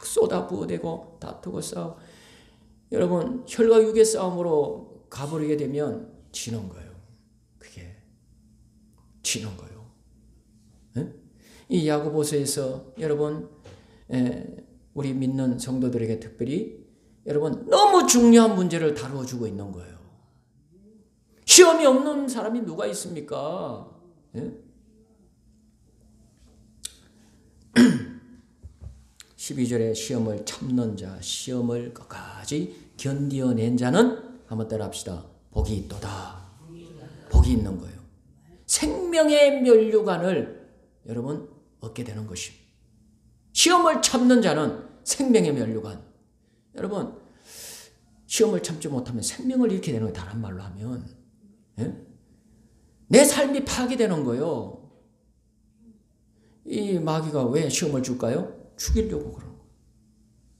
쏟아부어대고 다투고 싸우고 여러분 혈과 육의 싸움으로 가버리게 되면 지는 거예요. 그게 지는 거예요. 이 야고보서에서 여러분 우리 믿는 성도들에게 특별히 여러분 너무 중요한 문제를 다루어주고 있는 거예요. 시험이 없는 사람이 누가 있습니까? 예? 12절에 시험을 참는 자, 시험을 끝까지 견디어낸 자는 한번 따라합시다. 복이 있도다. 복이 있는 거예요. 생명의 면류관을 여러분 얻게 되는 것입니다. 시험을 참는 자는 생명의 면류관. 여러분 시험을 참지 못하면 생명을 잃게 되는 거예요. 다른 말로 하면. 예? 내 삶이 파괴되는 거예요. 이 마귀가 왜 시험을 줄까요? 죽이려고 그러는 거예요.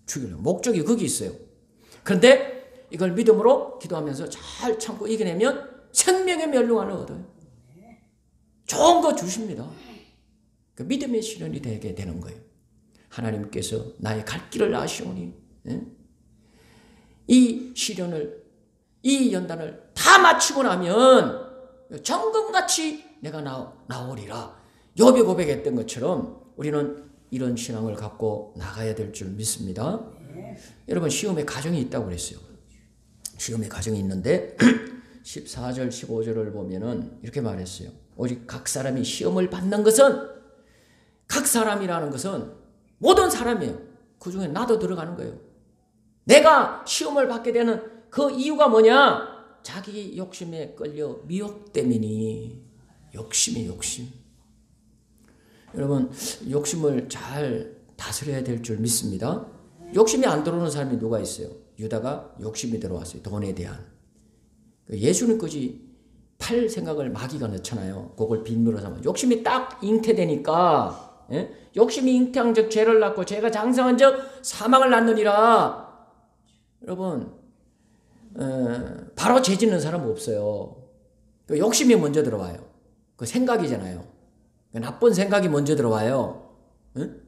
죽이려고. 목적이 거기 있어요. 그런데 이걸 믿음으로 기도하면서 잘 참고 이겨내면 생명의 면류관을 얻어요. 좋은 거 주십니다. 그 믿음의 실현이 되게 되는 거예요. 하나님께서 나의 갈 길을 아시오니 이 시련을, 이 연단을 다 마치고 나면 정금같이 내가 나오리라. 욥이 고백했던 것처럼 우리는 이런 신앙을 갖고 나가야 될 줄 믿습니다. 여러분 시험의 과정이 있다고 그랬어요. 시험의 과정이 있는데 14절 15절을 보면은 이렇게 말했어요. 오직 각 사람이 시험을 받는 것은, 각 사람이라는 것은 모든 사람이에요. 그 중에 나도 들어가는 거예요. 내가 시험을 받게 되는 그 이유가 뭐냐? 자기 욕심에 끌려 미혹됨이니. 욕심이 욕심. 여러분 욕심을 잘 다스려야 될 줄 믿습니다. 욕심이 안 들어오는 사람이 누가 있어요? 유다가 욕심이 들어왔어요. 돈에 대한. 예수님까지 팔 생각을 마귀가 넣잖아요. 그걸 빈으로 삼아. 욕심이 딱 잉태되니까, 예? 욕심이 잉태한 적 죄를 낳고 죄가 장성한 적 사망을 낳느니라. 여러분 바로 죄 짓는 사람 없어요. 그 욕심이 먼저 들어와요. 그 생각이잖아요. 그 나쁜 생각이 먼저 들어와요. 응?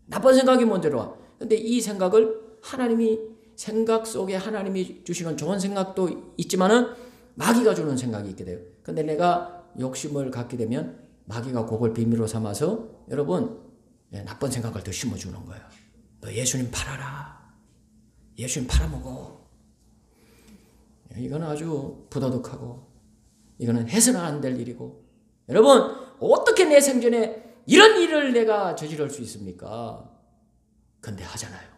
나쁜 생각이 먼저 들어와. 근데 이 생각을 하나님이, 생각 속에 하나님이 주시는 좋은 생각도 있지만은 마귀가 주는 생각이 있게 돼요. 근데 내가 욕심을 갖게 되면 마귀가 그걸 비밀로 삼아서 여러분 나쁜 생각을 더 심어주는 거예요. 너 예수님 팔아라. 예수님 팔아먹어. 이거는 아주 부도덕하고 이거는 해서는 안 될 일이고, 여러분 어떻게 내 생전에 이런 일을 내가 저지를 수 있습니까? 근데 하잖아요.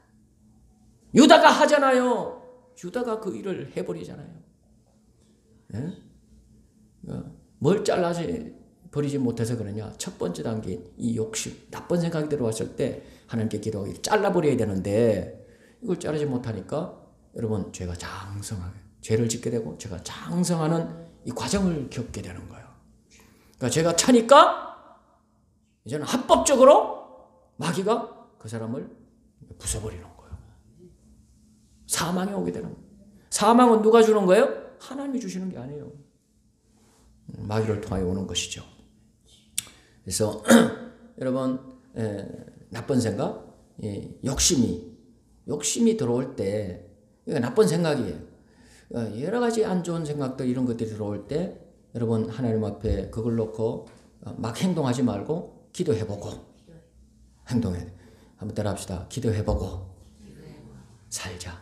유다가 하잖아요. 유다가 그 일을 해버리잖아요. 예? 뭘 잘라지 버리지 못해서 그러냐? 첫 번째 단계인 이 욕심, 나쁜 생각이 들어왔을 때 하나님께 기도하고 잘라버려야 되는데 이걸 자르지 못하니까 여러분 죄가 장성하게, 죄를 짓게 되고 죄가 장성하는 이 과정을 겪게 되는 거예요. 그러니까 죄가 차니까 이제는 합법적으로 마귀가 그 사람을 부숴버리는 거예요. 사망이 오게 되는 거예요. 사망은 누가 주는 거예요? 하나님이 주시는 게 아니에요. 마귀를 통하여 오는 것이죠. 그래서 여러분 나쁜 생각, 욕심이 들어올 때 이거 나쁜 생각이에요. 여러 가지 안 좋은 생각들 이런 것들이 들어올 때 여러분 하나님 앞에 그걸 놓고 막 행동하지 말고 기도해보고 행동해야 돼. 한번 따라합시다. 기도해보고 살자.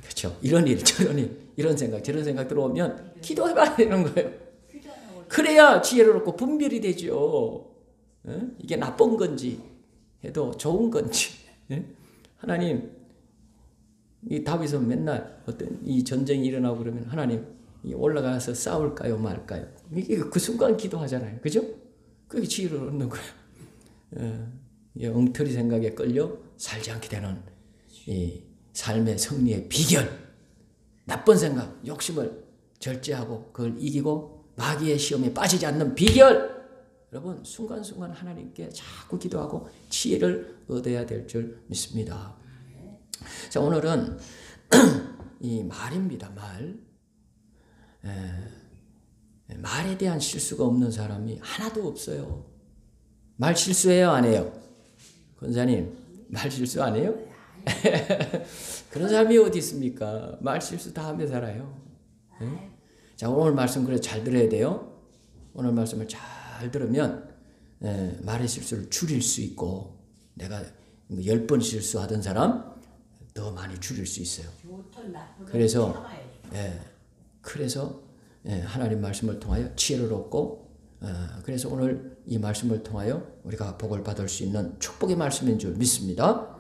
그렇죠. 이런 일 저런 일 이런 생각 저런 생각 들어오면 기도해봐야 되는 거예요. 그래야 지혜를 얻고 분별이 되죠. 이게 나쁜 건지 해도 좋은 건지. 하나님, 이 다윗은 맨날 어떤 이 전쟁이 일어나고 그러면 하나님 올라가서 싸울까요 말까요? 이게 그 순간 기도하잖아요. 그죠? 그게 지혜를 얻는 거예요. 이 엉터리 생각에 끌려 살지 않게 되는 이 삶의 승리의 비결. 나쁜 생각, 욕심을 절제하고 그걸 이기고 마귀의 시험에 빠지지 않는 비결. 여러분 순간순간 하나님께 자꾸 기도하고 지혜를 얻어야 될 줄 믿습니다. 자, 오늘은 이 말입니다. 말에 대한 실수가 없는 사람이 하나도 없어요. 말 실수해요, 안 해요? 권사님, 말 실수 안 해요? 그런 사람이 어디 있습니까? 말 실수 다 하며 살아요. 네? 자, 오늘 말씀 그래 잘 들어야 돼요. 오늘 말씀을 잘 들으면 말의 실수를 줄일 수 있고, 내가 10번 실수하던 사람 더 많이 줄일 수 있어요. 그래서 하나님 말씀을 통하여 지혜를 얻고 그래서 오늘 이 말씀을 통하여 우리가 복을 받을 수 있는 축복의 말씀인 줄 믿습니다.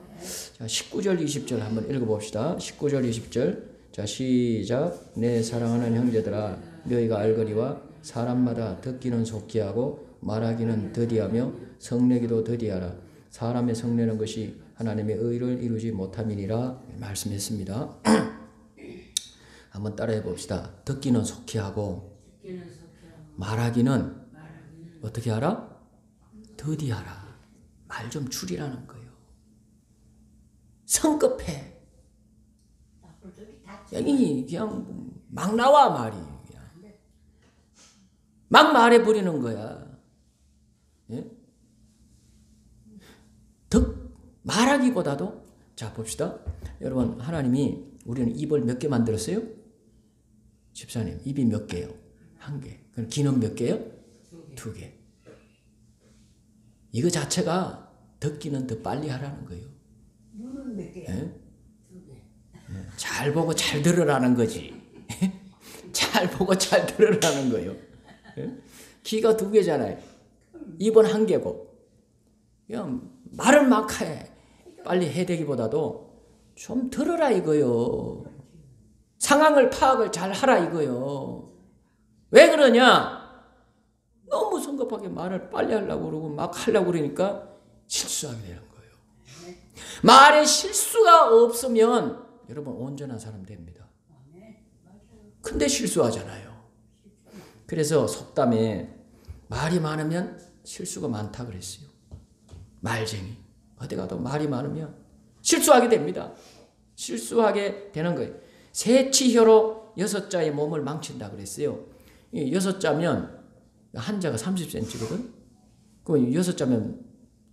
자, 19절 20절 한번 읽어봅시다. 19절 20절 자 시작. 내 사랑하는 형제들아 너희가 알거니와 사람마다 듣기는 속히 하고 말하기는 더디하며 성내기도 더디하라. 사람의 성내는 것이 하나님의 의를 이루지 못함이니라 말씀했습니다. 한번 따라해 봅시다. 듣기는 속히 하고 말하기는 어떻게 하라? 더디하라. 말 좀 줄이라는 거예요. 성급해. 그냥 막 나와 말이. 그냥. 막 말해버리는 거야. 예? 말하기보다도 자 봅시다. 여러분 하나님이 우리는 입을 몇 개 만들었어요? 집사님 입이 몇 개요? 한 개. 그럼 귀는 몇 개요? 두 개. 이거 자체가 듣기는 더 빨리 하라는 거예요. 눈은 몇 개야? 예? 두 개. 잘 보고 잘 들으라는 거지. 잘 보고 잘 들으라는 거예요. 예? 귀가 두 개잖아요. 입은 한 개고. 그냥 말을 막 해. 빨리 해대기보다도 좀 들으라 이거요. 상황을 파악을 잘 하라 이거요. 왜 그러냐? 너무 성급하게 말을 빨리 하려고 그러고 막 하려고 그러니까 실수하게 되는 거예요. 말에 실수가 없으면 여러분 온전한 사람 됩니다. 근데 실수하잖아요. 그래서 속담에 말이 많으면 실수가 많다 그랬어요. 말쟁이. 어디 가도 말이 많으면 실수하게 됩니다. 실수하게 되는 거예요. 세치혀로 6자의 몸을 망친다 그랬어요. 6자면 한자가 30cm거든. 그럼 6자면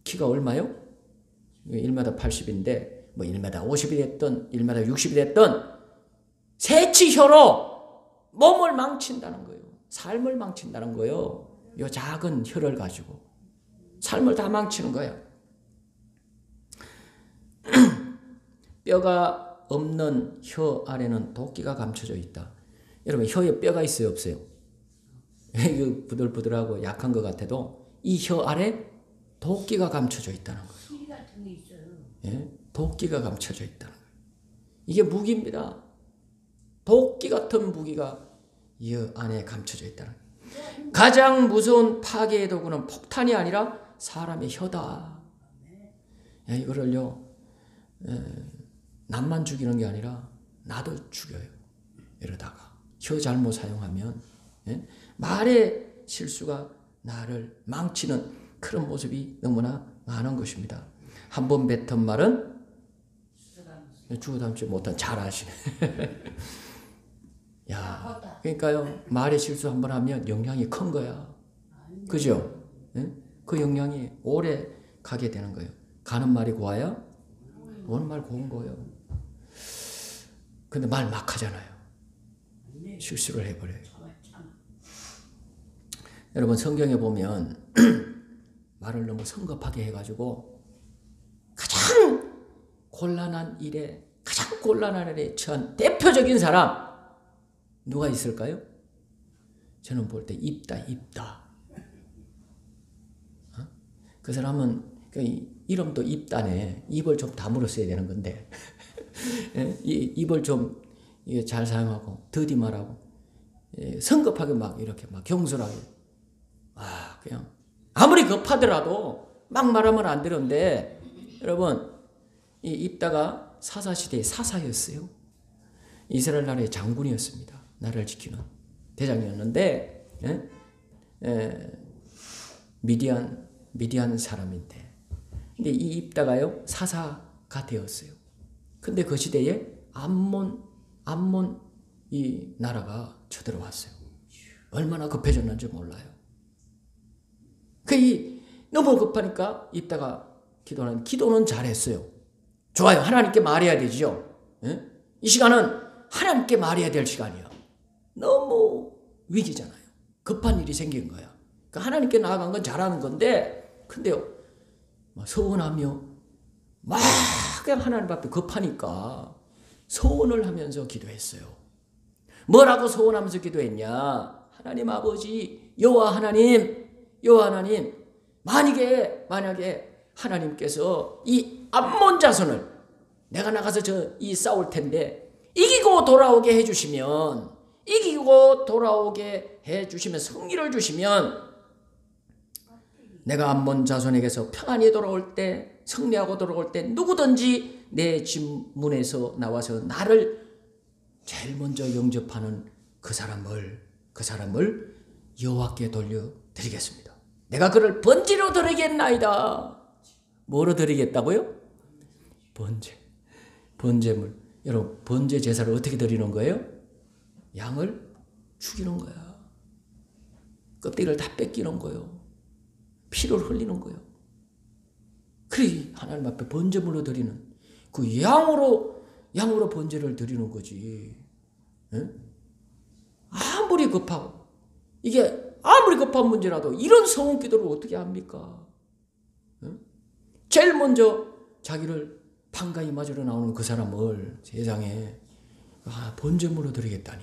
키가 얼마요? 1m 80인데 뭐 1m 50이 됐든 1m 60이 됐든 세치혀로 몸을 망친다는 거예요. 삶을 망친다는 거예요. 이 작은 혀를 가지고 삶을 다 망치는 거야. 뼈가 없는 혀 아래는 도끼가 감춰져 있다. 여러분 혀에 뼈가 있어요 없어요? 이거 부들부들하고 약한 것 같아도 이 혀 아래 도끼가 감춰져 있다는 거예요. 실 같은 게 있어요. 예? 도끼가 감춰져 있다는 거예요. 이게 무기입니다. 도끼 같은 무기가 이 안에 감춰져 있다는 거예요. 가장 무서운 파괴의 도구는 폭탄이 아니라 사람의 혀다. 이거를요 남만 죽이는 게 아니라 나도 죽여요. 이러다가 혀 잘못 사용하면 말의 실수가 나를 망치는 그런 모습이 너무나 많은 것입니다. 한 번 뱉은 말은 주워 담지 못한 잘 아시네. 야, 그러니까요 말의 실수 한 번 하면 영향이 큰 거야. 그죠? 그 영향이 오래 가게 되는 거예요. 가는 말이 고와야 오는 말 고운 거예요. 근데 말 막 하잖아요. 실수를 해버려요. 여러분 성경에 보면 말을 너무 성급하게 해가지고 가장 곤란한 일에 처한 대표적인 사람 누가 있을까요? 저는 볼 때 입다. 그 사람은 이름도 입다네. 입을 좀 다물어 써야 되는 건데 입을 좀 잘 사용하고 더디 말하고 성급하게 막 이렇게 막 경솔하게 그냥 아무리 급하더라도 막 말하면 안 되는데 여러분 이 입다가 사사시대의 사사였어요. 이스라엘 나라의 장군이었습니다. 나라를 지키는 대장이었는데 미디안 사람인데 근데 이 입다가요 사사가 되었어요. 근데 그 시대에 암몬 이 나라가 쳐들어왔어요. 얼마나 급해졌는지 몰라요. 너무 급하니까 입다가 기도는 잘했어요. 좋아요. 하나님께 말해야 되죠. 이 시간은 하나님께 말해야 될 시간이야. 너무 위기잖아요. 급한 일이 생긴 거야. 그러니까 하나님께 나아간 건 잘하는 건데 근데요 서운하며 막 그냥 하나님 앞에 급하니까 서원을 하면서 기도했어요. 뭐라고 소원하면서 기도했냐? 하나님 아버지, 여호와 하나님, 만약에 하나님께서 이 암몬 자손을 내가 나가서 이 싸울 텐데 이기고 돌아오게 해주시면 승리를 주시면 내가 암몬 자손에게서 평안히 돌아올 때, 승리하고 돌아올 때 누구든지 내 집 문에서 나와서 나를 제일 먼저 영접하는 그 사람을 여호와께 돌려드리겠습니다. 내가 그를 번제로 드리겠나이다. 뭐로 드리겠다고요? 번제물. 여러분, 번제 제사를 어떻게 드리는 거예요? 양을 죽이는 거야. 껍데기를 다 뺏기는 거예요. 피를 흘리는 거예요. 그래 하나님 앞에 번제물로 드리는 그 양으로 번제를 드리는 거지. 에? 아무리 급한 문제라도 이런 성원 기도를 어떻게 합니까? 에? 제일 먼저 자기를 판가히 맞으러 나오는 그 사람을 세상에 번제물로 드리겠다니.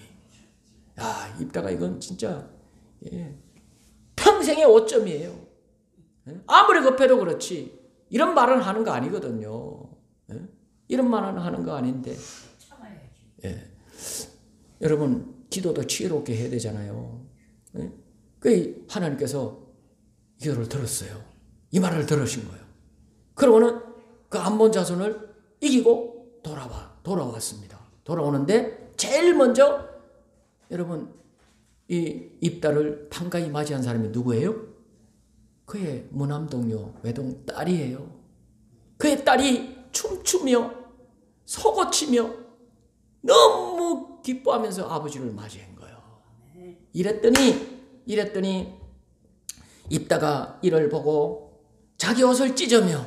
입다가 이건 진짜 평생의 오점이에요. 아무리 급해도 그렇지 이런 말은 하는 거 아니거든요. 이런 말은 하는 거 아닌데 여러분 기도도 지혜롭게 해야 되잖아요. 그 하나님께서 기도를 들었어요. 이 말을 들으신 거예요. 그러고는 그 암몬 자손을 이기고 돌아왔습니다. 돌아오는데 제일 먼저 여러분 이 입다를 판가히 맞이한 사람이 누구예요? 그의 무남동료 외동 딸이에요. 그의 딸이 춤추며 서고치며 너무 기뻐하면서 아버지를 맞이한 거예요. 이랬더니 입다가 이를 보고 자기 옷을 찢으며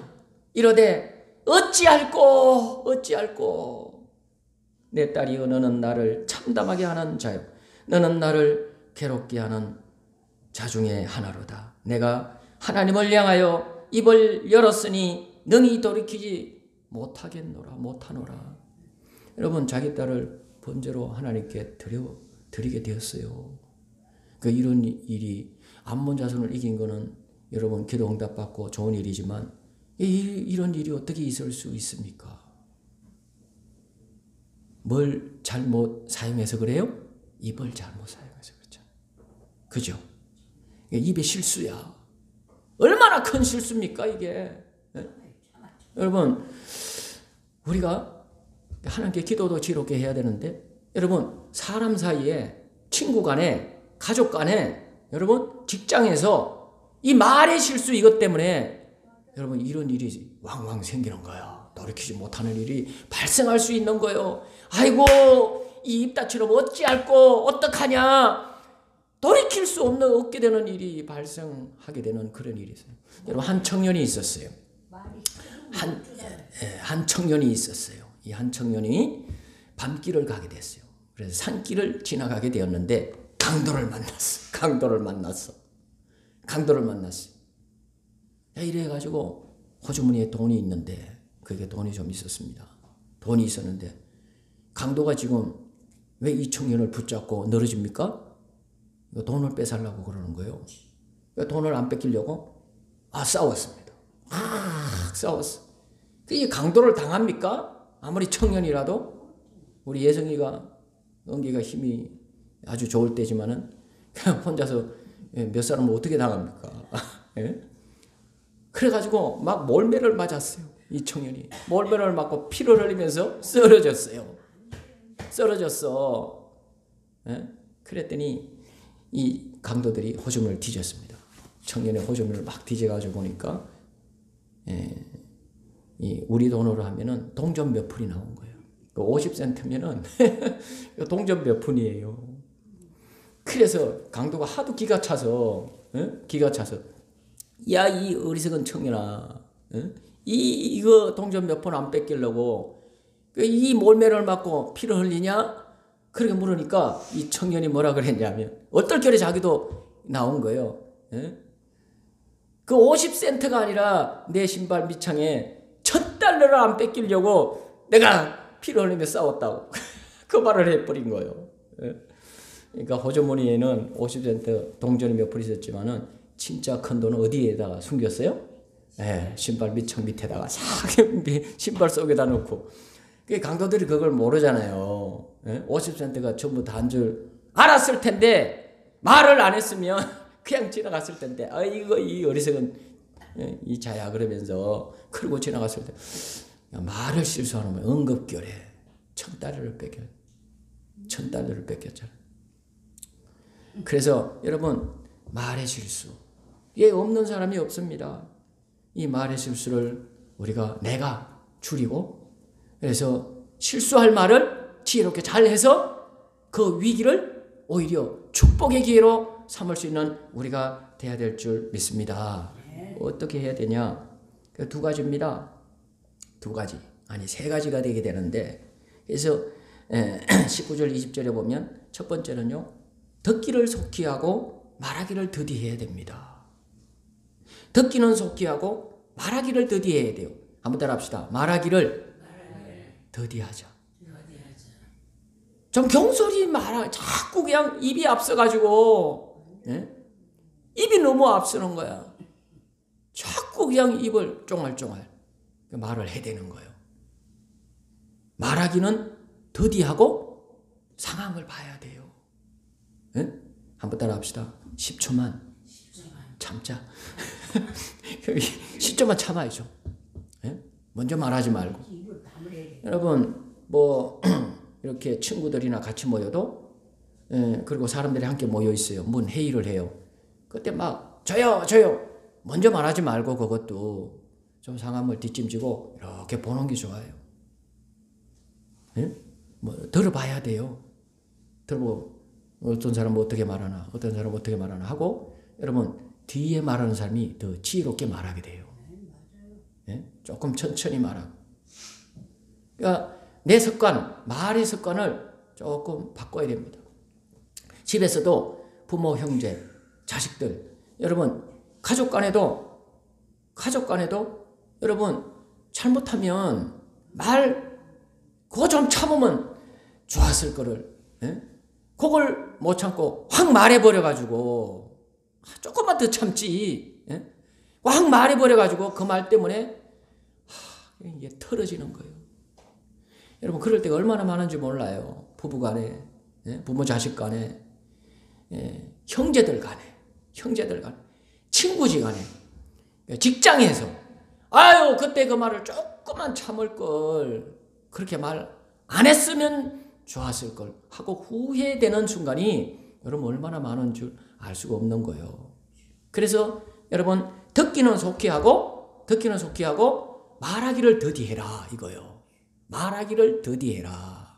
이러되 어찌할꼬 내 딸이여 너는 나를 참담하게 하는 자요 너는 나를 괴롭게 하는 자 중에 하나로다. 내가 하나님을 향하여 입을 열었으니 능히 돌이키지 못하노라. 여러분 자기 딸을 번제로 하나님께 드리게 되었어요. 이런 일이 암몬 자손을 이긴 거는 여러분 기도 응답받고 좋은 일이지만 이런 일이 어떻게 있을 수 있습니까? 뭘 잘못 사용해서 그래요? 입을 잘못 사용해서 그렇죠. 그죠? 입의 실수야. 얼마나 큰 실수입니까 이게? 여러분 우리가 하나님께 기도도 지롭게 해야 되는데 여러분 사람 사이에 친구 간에 가족 간에 여러분 직장에서 이 말의 실수 이것 때문에 여러분 이런 일이 왕왕 생기는 거예요. 돌이키지 못하는 일이 발생할 수 있는 거예요. 아이고 이 입다처럼 어찌할꼬 어떡하냐 돌이킬 수 없게 되는 일이 발생하게 되는 그런 일이 있어요. 여러분 한 청년이 있었어요. 한 청년이 있었어요. 이 한 청년이 밤길을 가게 됐어요. 그래서 산길을 지나가게 되었는데 강도를 만났어. 이래가지고 호주머니에 돈이 있는데 그게 돈이 좀 있었습니다. 돈이 있었는데 강도가 지금 왜 이 청년을 붙잡고 늘어집니까? 돈을 뺏으려고 그러는 거예요. 돈을 안 뺏기려고 싸웠습니다. 싸웠어. 이 강도를 당합니까? 아무리 청년이라도 우리 예성이가 연기가 힘이 아주 좋을 때지만은 그냥 혼자서 몇 사람을 어떻게 당합니까? 그래가지고 막 몰매를 맞았어요. 이 청년이 몰매를 맞고 피를 흘리면서 쓰러졌어. 그랬더니 이 강도들이 호주머니를 뒤졌습니다. 청년의 호주머니를 막 뒤져가지고 보니까 우리 돈으로 하면은 동전 몇 푼이 나온 거예요. 50센트면은 동전 몇 푼이에요. 그래서 강도가 하도 기가 차서 야 이 어리석은 청년아, 이거 동전 몇 푼 안 뺏기려고 이 몰매를 맞고 피를 흘리냐? 그렇게 물으니까 이 청년이 뭐라 그랬냐면 얼떨결에 자기도 나온 거예요. 그 50센트가 아니라 내 신발 밑창에 $1,000를 안 뺏기려고 내가 피를 흘리며 싸웠다고 그 말을 해버린 거예요. 그러니까 호주머니에는 50센트 동전이 몇 불 있었지만은 진짜 큰 돈은 어디에다가 숨겼어요? 예, 신발 밑창 밑에다가 싹 신발 속에다 넣고. 그 강도들이 그걸 모르잖아요. 예? 50센트가 전부 다 한 줄 알았을 텐데 말을 안 했으면 그냥 지나갔을 텐데 이거 이 어리석은 이 자야 그러면서 그러고 지나갔을 때 말을 실수하는 거예요. 응급결에 1,000달러를 뺏겨 1,000달러를 뺏겼잖아. 그래서 여러분 말의 실수 예 없는 사람이 없습니다. 이 말의 실수를 내가 줄이고 그래서 실수할 말을 지혜롭게 잘해서 그 위기를 오히려 축복의 기회로 삼을 수 있는 우리가 돼야 될 줄 믿습니다. 어떻게 해야 되냐? 그 두 가지입니다. 두 가지 아니 세 가지가 되게 되는데 그래서 19절 20절에 보면 첫 번째는요. 듣기를 속히 하고 말하기를 더디 해야 됩니다. 듣기는 속히 하고 말하기를 더디 해야 돼요. 한번 따라합시다. 말하기를 더디 하자. 좀 경솔히 자꾸 그냥 입이 앞서가지고 입이 너무 앞서는 거야. 자꾸 그냥 입을 쫑알쫑알 말을 해대는 거예요. 말하기는 더디하고 상황을 봐야 돼요. 한번 따라합시다. 10초만 참자. 10초만 참아야죠. 먼저 말하지 말고. 여러분 이렇게 친구들이나 같이 모여도 그리고 사람들이 함께 모여 있어요. 뭔 회의를 해요. 그때 막 저요 먼저 말하지 말고 그것도 좀 상황을 뒷짐지고 이렇게 보는 게 좋아요. 들어봐야 돼요. 들어보고 어떤 사람은 어떻게 말하나 어떤 사람은 어떻게 말하나 하고 여러분 뒤에 말하는 사람이 더 지혜롭게 말하게 돼요. 조금 천천히 말하고. 그러니까 내 습관, 말의 습관을 조금 바꿔야 됩니다. 집에서도 부모, 형제, 자식들, 여러분 가족 간에도 여러분 잘못하면 그거 좀 참으면 좋았을 거를 그걸 못 참고 확 말해버려가지고 조금만 더 참지 확 말해버려가지고 그 말 때문에 이게 틀어지는 거예요. 여러분 그럴 때가 얼마나 많은지 몰라요. 부부 간에 부모 자식 간에 형제들 간에 친구지 간에 직장에서 그때 그 말을 조금만 참을 걸 그렇게 말 안 했으면 좋았을 걸 하고 후회되는 순간이 여러분 얼마나 많은 줄 알 수가 없는 거예요. 그래서 여러분 듣기는 속히 하고 말하기를 더디해라 이거요. 말하기를 더디해라.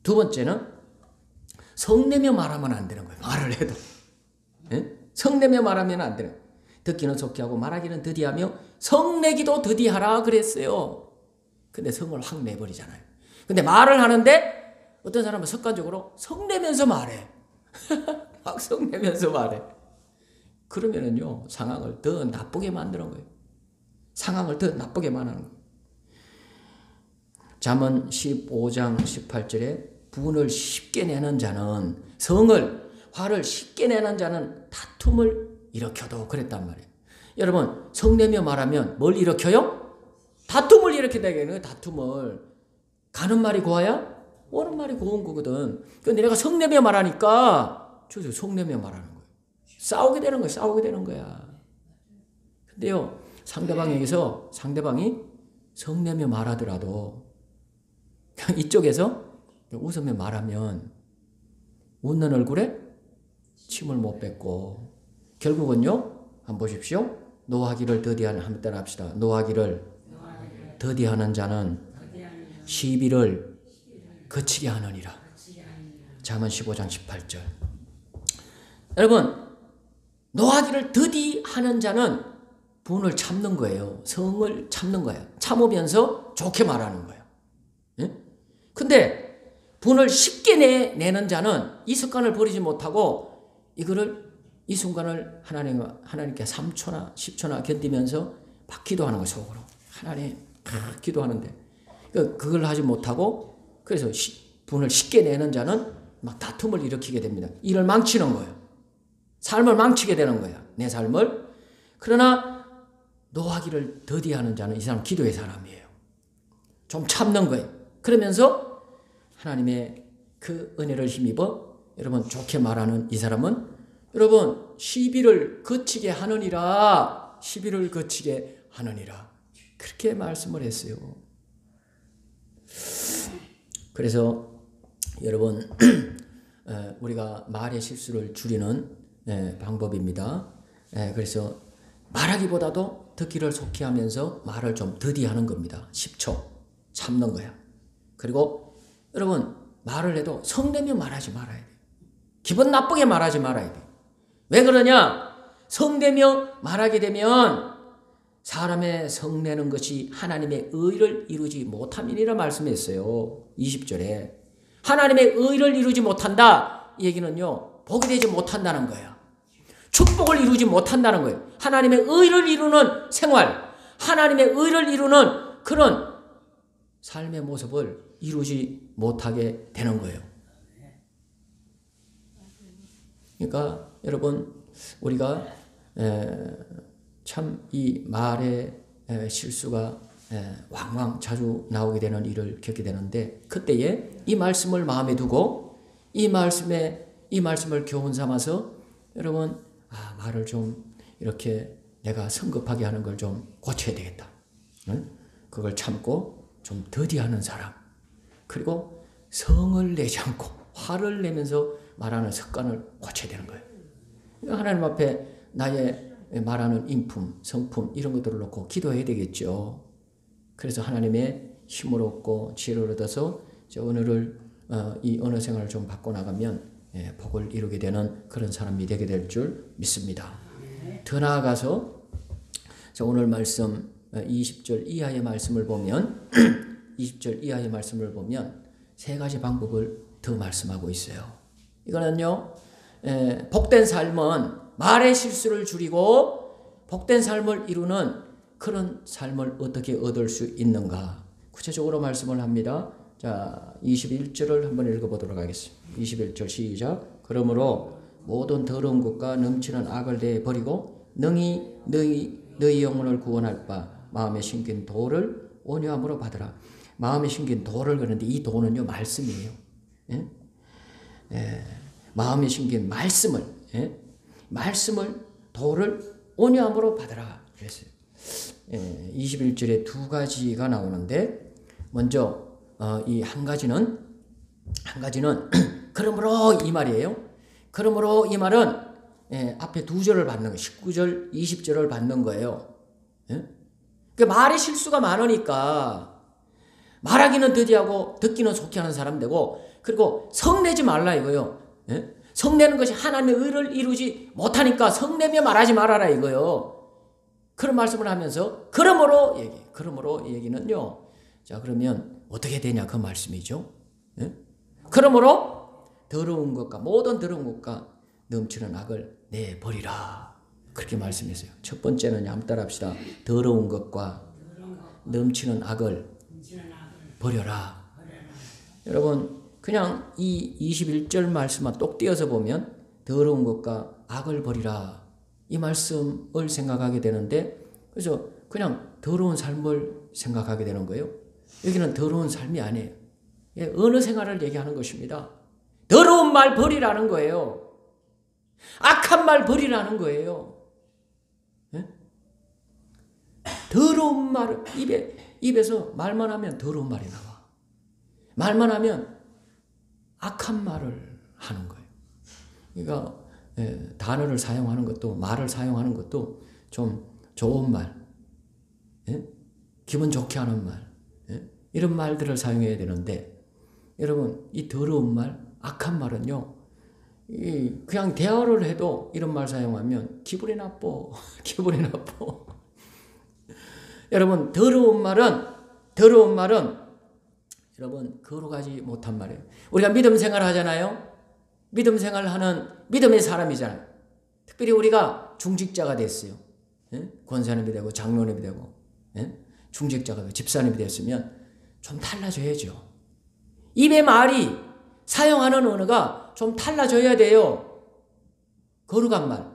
두 번째는 성내며 말하면 안 되는 거예요. 말을 해도 성내며 말하면 안 되는 거예요. 듣기는 속히 하고 말하기는 더디하며 성내기도 더디하라 그랬어요. 근데 성을 확 내버리잖아요. 근데 말을 하는데 어떤 사람은 습관적으로 성내면서 말해. 막 성내면서 말해. 그러면은요 상황을 더 나쁘게 만드는 거예요. 상황을 더 나쁘게 만드는 거예요. 잠언 15장 18절에 분을 쉽게 내는 자는 화를 쉽게 내는 자는 다툼을 일으켜도 그랬단 말이에요. 여러분 성내며 말하면 뭘 일으켜요? 다툼을 일으킨다 이거는 다툼을. 가는 말이 고와야 오는 말이 고운 거거든. 근데 내가 성내며 말하니까 저 성내며 말하는 거예요. 싸우게 되는 거야. 근데요 상대방이 성내며 말하더라도 그냥 이쪽에서 웃으며 말하면 웃는 얼굴에 침을 못 뱉고 결국은요 한번 보십시오. 노하기를 더디하는 한번 따라 합시다. 노하기를 더디하는 자는 시비를 그치게 하느니라. 잠언 15장 18절. 여러분 노하기를 더디하는 자는 분을 참는 거예요. 성을 참는 거예요. 참으면서 좋게 말하는 거예요. 근데 분을 쉽게 내는 자는 이 습관을 버리지 못하고 이 순간을 하나님께 3초나 10초나 견디면서 막 기도하는 거예요. 속으로. 하나님 기도하는데 그걸 하지 못하고 그래서 분을 쉽게 내는 자는 막 다툼을 일으키게 됩니다. 일을 망치는 거예요. 삶을 망치게 되는 거야. 내 삶을. 그러나 노하기를 더디하는 자는 이 사람 기도의 사람이에요. 좀 참는 거예요. 그러면서 하나님의 그 은혜를 힘입어 여러분 좋게 말하는 이 사람은 여러분 시비를 그치게 하느니라. 시비를 그치게 하느니라. 그렇게 말씀을 했어요. 그래서 여러분 우리가 말의 실수를 줄이는 방법입니다. 그래서 말하기보다도 듣기를 속히 하면서 말을 좀 더디하는 겁니다. 10초 참는 거야. 그리고 여러분 말을 해도 성내며 말하지 말아야 돼요. 기분 나쁘게 말하지 말아야 돼요. 왜 그러냐? 성내며 말하게 되면 사람의 성내는 것이 하나님의 의를 이루지 못함이니라 말씀했어요. 20절에. 하나님의 의를 이루지 못한다. 이 얘기는요. 복이 되지 못한다는 거야. 축복을 이루지 못한다는 거예요. 하나님의 의를 이루는 생활, 하나님의 의를 이루는 그런 삶의 모습을 이루지 못하게 되는 거예요. 그러니까 여러분 우리가 참 이 말의 실수가 왕왕 자주 나오게 되는 일을 겪게 되는데 그때에 이 말씀을 마음에 두고 이 말씀을 교훈 삼아서 여러분 말을 좀 이렇게 내가 성급하게 하는 걸 좀 고쳐야 되겠다. 그걸 참고 좀 더디하는 사람. 그리고 성을 내지 않고 화를 내면서 말하는 습관을 고쳐야 되는 거예요. 하나님 앞에 나의 말하는 인품, 성품 이런 것들을 놓고 기도해야 되겠죠. 그래서 하나님의 힘을 얻고 지혜를 얻어서 오늘을 이 언어 생활을 좀 바꿔나가면 복을 이루게 되는 그런 사람이 되게 될 줄 믿습니다. 더 나아가서 오늘 말씀 20절 이하의 말씀을 보면 20절 이하의 말씀을 보면 세 가지 방법을 더 말씀하고 있어요. 이거는요. 복된 삶은 말의 실수를 줄이고 복된 삶을 이루는 그런 삶을 어떻게 얻을 수 있는가. 구체적으로 말씀을 합니다. 자, 21절을 한번 읽어보도록 하겠습니다. 21절 시작. 그러므로 모든 더러운 것과 넘치는 악을 내버리고 능히 너희 영혼을 구원할 바 마음에 심긴 도를 온유함으로 받으라. 마음에 심긴 도를 그러는데 이 도는요 말씀이에요. 마음에 심긴 말씀을 도를 온유함으로 받으라 그랬어요. 21절에 두 가지가 나오는데 먼저 이 한 가지는 그러므로 이 말이에요. 그러므로 이 말은 앞에 두 절을 받는 거예요. 19절, 20절을 받는 거예요. 그 말의 실수가 많으니까 말하기는 더디하고 듣기는 속히 하는 사람 되고 그리고 성내지 말라 이거요. 성내는 것이 하나님의 의를 이루지 못하니까 성내며 말하지 말아라 이거요. 그런 말씀을 하면서 그러므로 얘기는요. 자 그러면 어떻게 되냐 그 말씀이죠. 그러므로 더러운 것과 모든 더러운 것과 넘치는 악을 내버리라. 그렇게 말씀했어요. 첫 번째는 한번 따라합시다. 더러운 것과 넘치는 악을 버려라. 여러분 그냥 이 21절 말씀만 똑 띄어서 보면 더러운 것과 악을 버리라. 이 말씀을 생각하게 되는데 그래서 그냥 더러운 삶을 생각하게 되는 거예요. 여기는 더러운 삶이 아니에요. 어느 생활을 얘기하는 것입니다. 더러운 말 버리라는 거예요. 악한 말 버리라는 거예요. 더러운 말을 입에서 말만 하면 더러운 말이 나와. 말만 하면 악한 말을 하는 거예요. 그러니까 단어를 사용하는 것도 말을 사용하는 것도 좀 좋은 말, 기분 좋게 하는 말 이런 말들을 사용해야 되는데 여러분 이 더러운 말, 악한 말은요 그냥 대화를 해도 이런 말 사용하면 기분이 나빠. 기분이 나빠. 여러분 더러운 말은 여러분 거룩하지 못한 말이에요. 우리가 믿음 생활을 하잖아요. 믿음 생활을 하는 믿음의 사람이잖아요. 특별히 우리가 중직자가 됐어요. 권사님이 되고 장로님이 되고 중직자가 되고 집사님이 됐으면 좀 달라져야죠. 입의 말이 사용하는 언어가 좀 달라져야 돼요. 거룩한 말,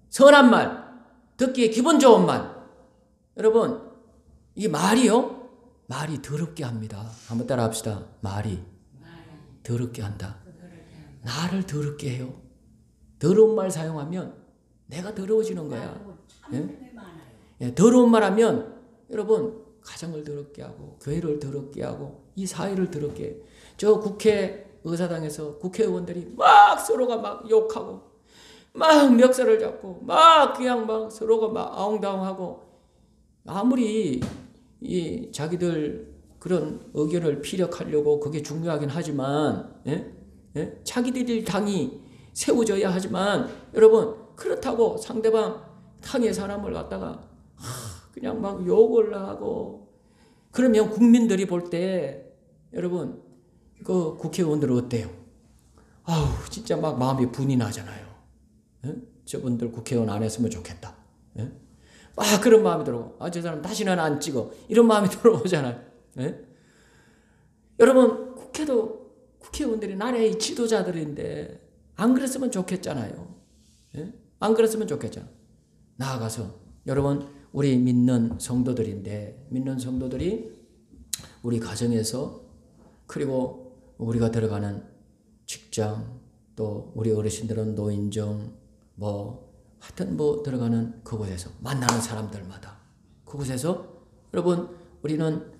선한 말, 듣기에 기분 좋은 말. 여러분, 이 말이요, 말이 더럽게 합니다. 한번 따라 합시다. 말이 더럽게 한다. 나를 더럽게 해요. 더러운 말 사용하면 내가 더러워지는 거야. 예? 예, 더러운 말 하면 여러분 가정을 더럽게 하고 교회를 더럽게 하고 이 사회를 더럽게 해요. 저 국회의사당에서 국회의원들이 막 서로가 막 욕하고 막 멱살을 잡고 막 그냥 막 서로가 막 아웅다웅하고 아무리 이 자기들 그런 의견을 피력하려고 그게 중요하긴 하지만 예? 예? 자기들이 당이 세워져야 하지만 여러분 그렇다고 상대방 당의 사람을 갖다가 그냥 막 욕을 하고 그러면 국민들이 볼 때 여러분 그 국회의원들은 어때요? 아우 진짜 막 마음이 분이 나잖아요. 예? 저분들 국회의원 안 했으면 좋겠다. 예? 막 그런 마음이 들어오고 저 사람 다시는 안 찍어 이런 마음이 들어오잖아요. 예? 여러분 국회의원들이 나라의 지도자들인데 안 그랬으면 좋겠잖아요. 예? 안 그랬으면 좋겠잖아. 나아가서 여러분 우리 믿는 성도들인데 믿는 성도들이 우리 가정에서 그리고 우리가 들어가는 직장 또 우리 어르신들은 노인정 하여튼 들어가는 그곳에서 만나는 사람들마다 그곳에서 여러분 우리는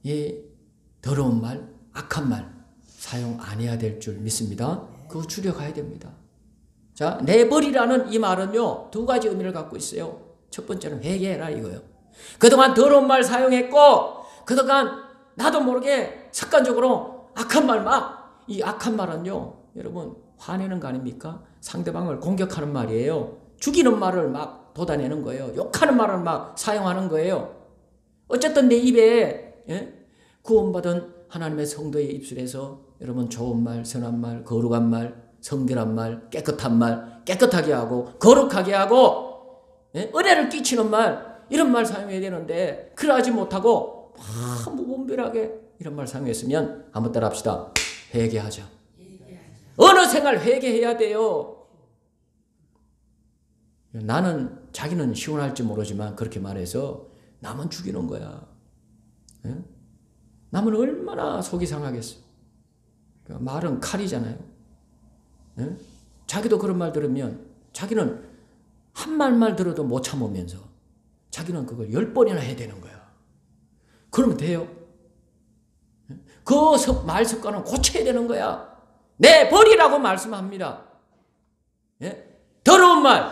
이 더러운 말 악한 말 사용 안 해야 될 줄 믿습니다. 그거 줄여가야 됩니다. 자, 내버리라는 이 말은요, 두 가지 의미를 갖고 있어요. 첫 번째는 회개해라 이거예요. 그동안 더러운 말 사용했고, 그동안 나도 모르게 습관적으로 악한 말 이 악한 말은요, 여러분, 화내는 거 아닙니까? 상대방을 공격하는 말이에요. 죽이는 말을 막 쏟아내는 거예요. 욕하는 말을 막 사용하는 거예요. 어쨌든 내 입에, 구원받은 하나님의 성도의 입술에서 여러분 좋은 말, 선한 말, 거룩한 말, 성결한 말, 깨끗한 말, 깨끗하게 하고 거룩하게 하고 은혜를 끼치는 말 이런 말 사용해야 되는데 그러하지 못하고 무분별하게 이런 말 사용했으면 한번 따라 합시다. 회개하자. 어느 생활 회개해야 돼요. 나는 자기는 시원할지 모르지만 그렇게 말해서 남은 죽이는 거야. 남은 얼마나 속이 상하겠어. 말은 칼이잖아요. 자기도 그런 말 들으면 자기는 한 말만 들어도 못 참으면서 자기는 그걸 10번이나 해야 되는 거야. 그러면 돼요. 그 말 습관은 고쳐야 되는 거야. 내버리라고 말씀합니다. 더러운 말,